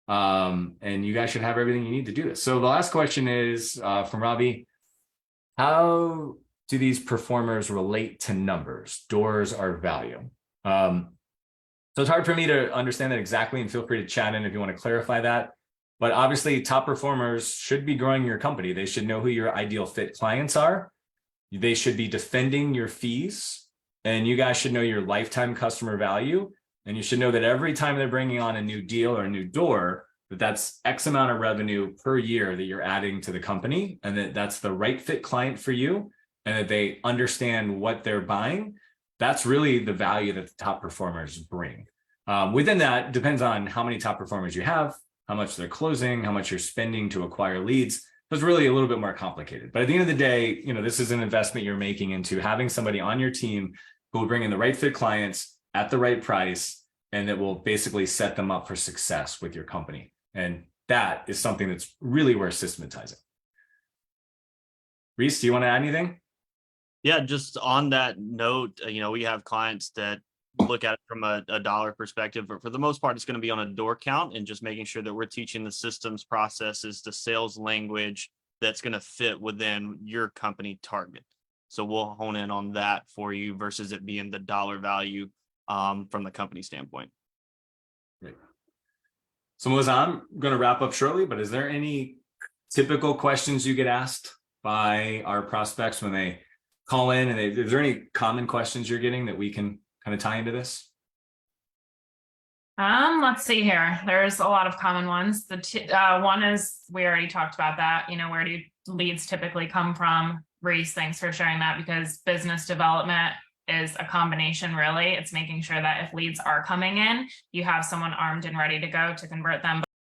And you guys should have everything you need to do this. So the last question is from Robbie. How do these performers relate to numbers? Doors are value. So it's hard for me to understand that exactly, and feel free to chat in if you want to clarify that. But obviously, top performers should be growing your company. They should know who your ideal fit clients are. They should be defending your fees, and you guys should know your lifetime customer value. And you should know that every time they're bringing on a new deal or a new door, that's X amount of revenue per year that you're adding to the company, and that's the right fit client for you, and that they understand what they're buying. That's really the value that the top performers bring. Within that, depends on how many top performers you have, how much they're closing, how much you're spending to acquire leads. So it's really a little bit more complicated. But at the end of the day, this is an investment you're making into having somebody on your team who will bring in the right fit clients at the right price, and that will basically set them up for success with your company. And that is something that's really worth systematizing. Reese, do you want to add anything? Yeah, just on that note, we have clients that look at it from a dollar perspective, but for the most part, it's going to be on a door count and just making sure that we're teaching the systems, processes, the sales language that's going to fit within your company target. So we'll hone in on that for you versus it being the dollar value from the company standpoint. Great. So Melissa, I'm going to wrap up shortly, but is there any typical questions you get asked by our prospects when they call in? And is there any common questions you're getting that we can kind of tie into this? Let's see here. There's a lot of common ones. One is, we already talked about that. Where do leads typically come from? Reese, thanks for sharing that, because business development is a combination, really. It's making sure that if leads are coming in, you have someone armed and ready to go to convert them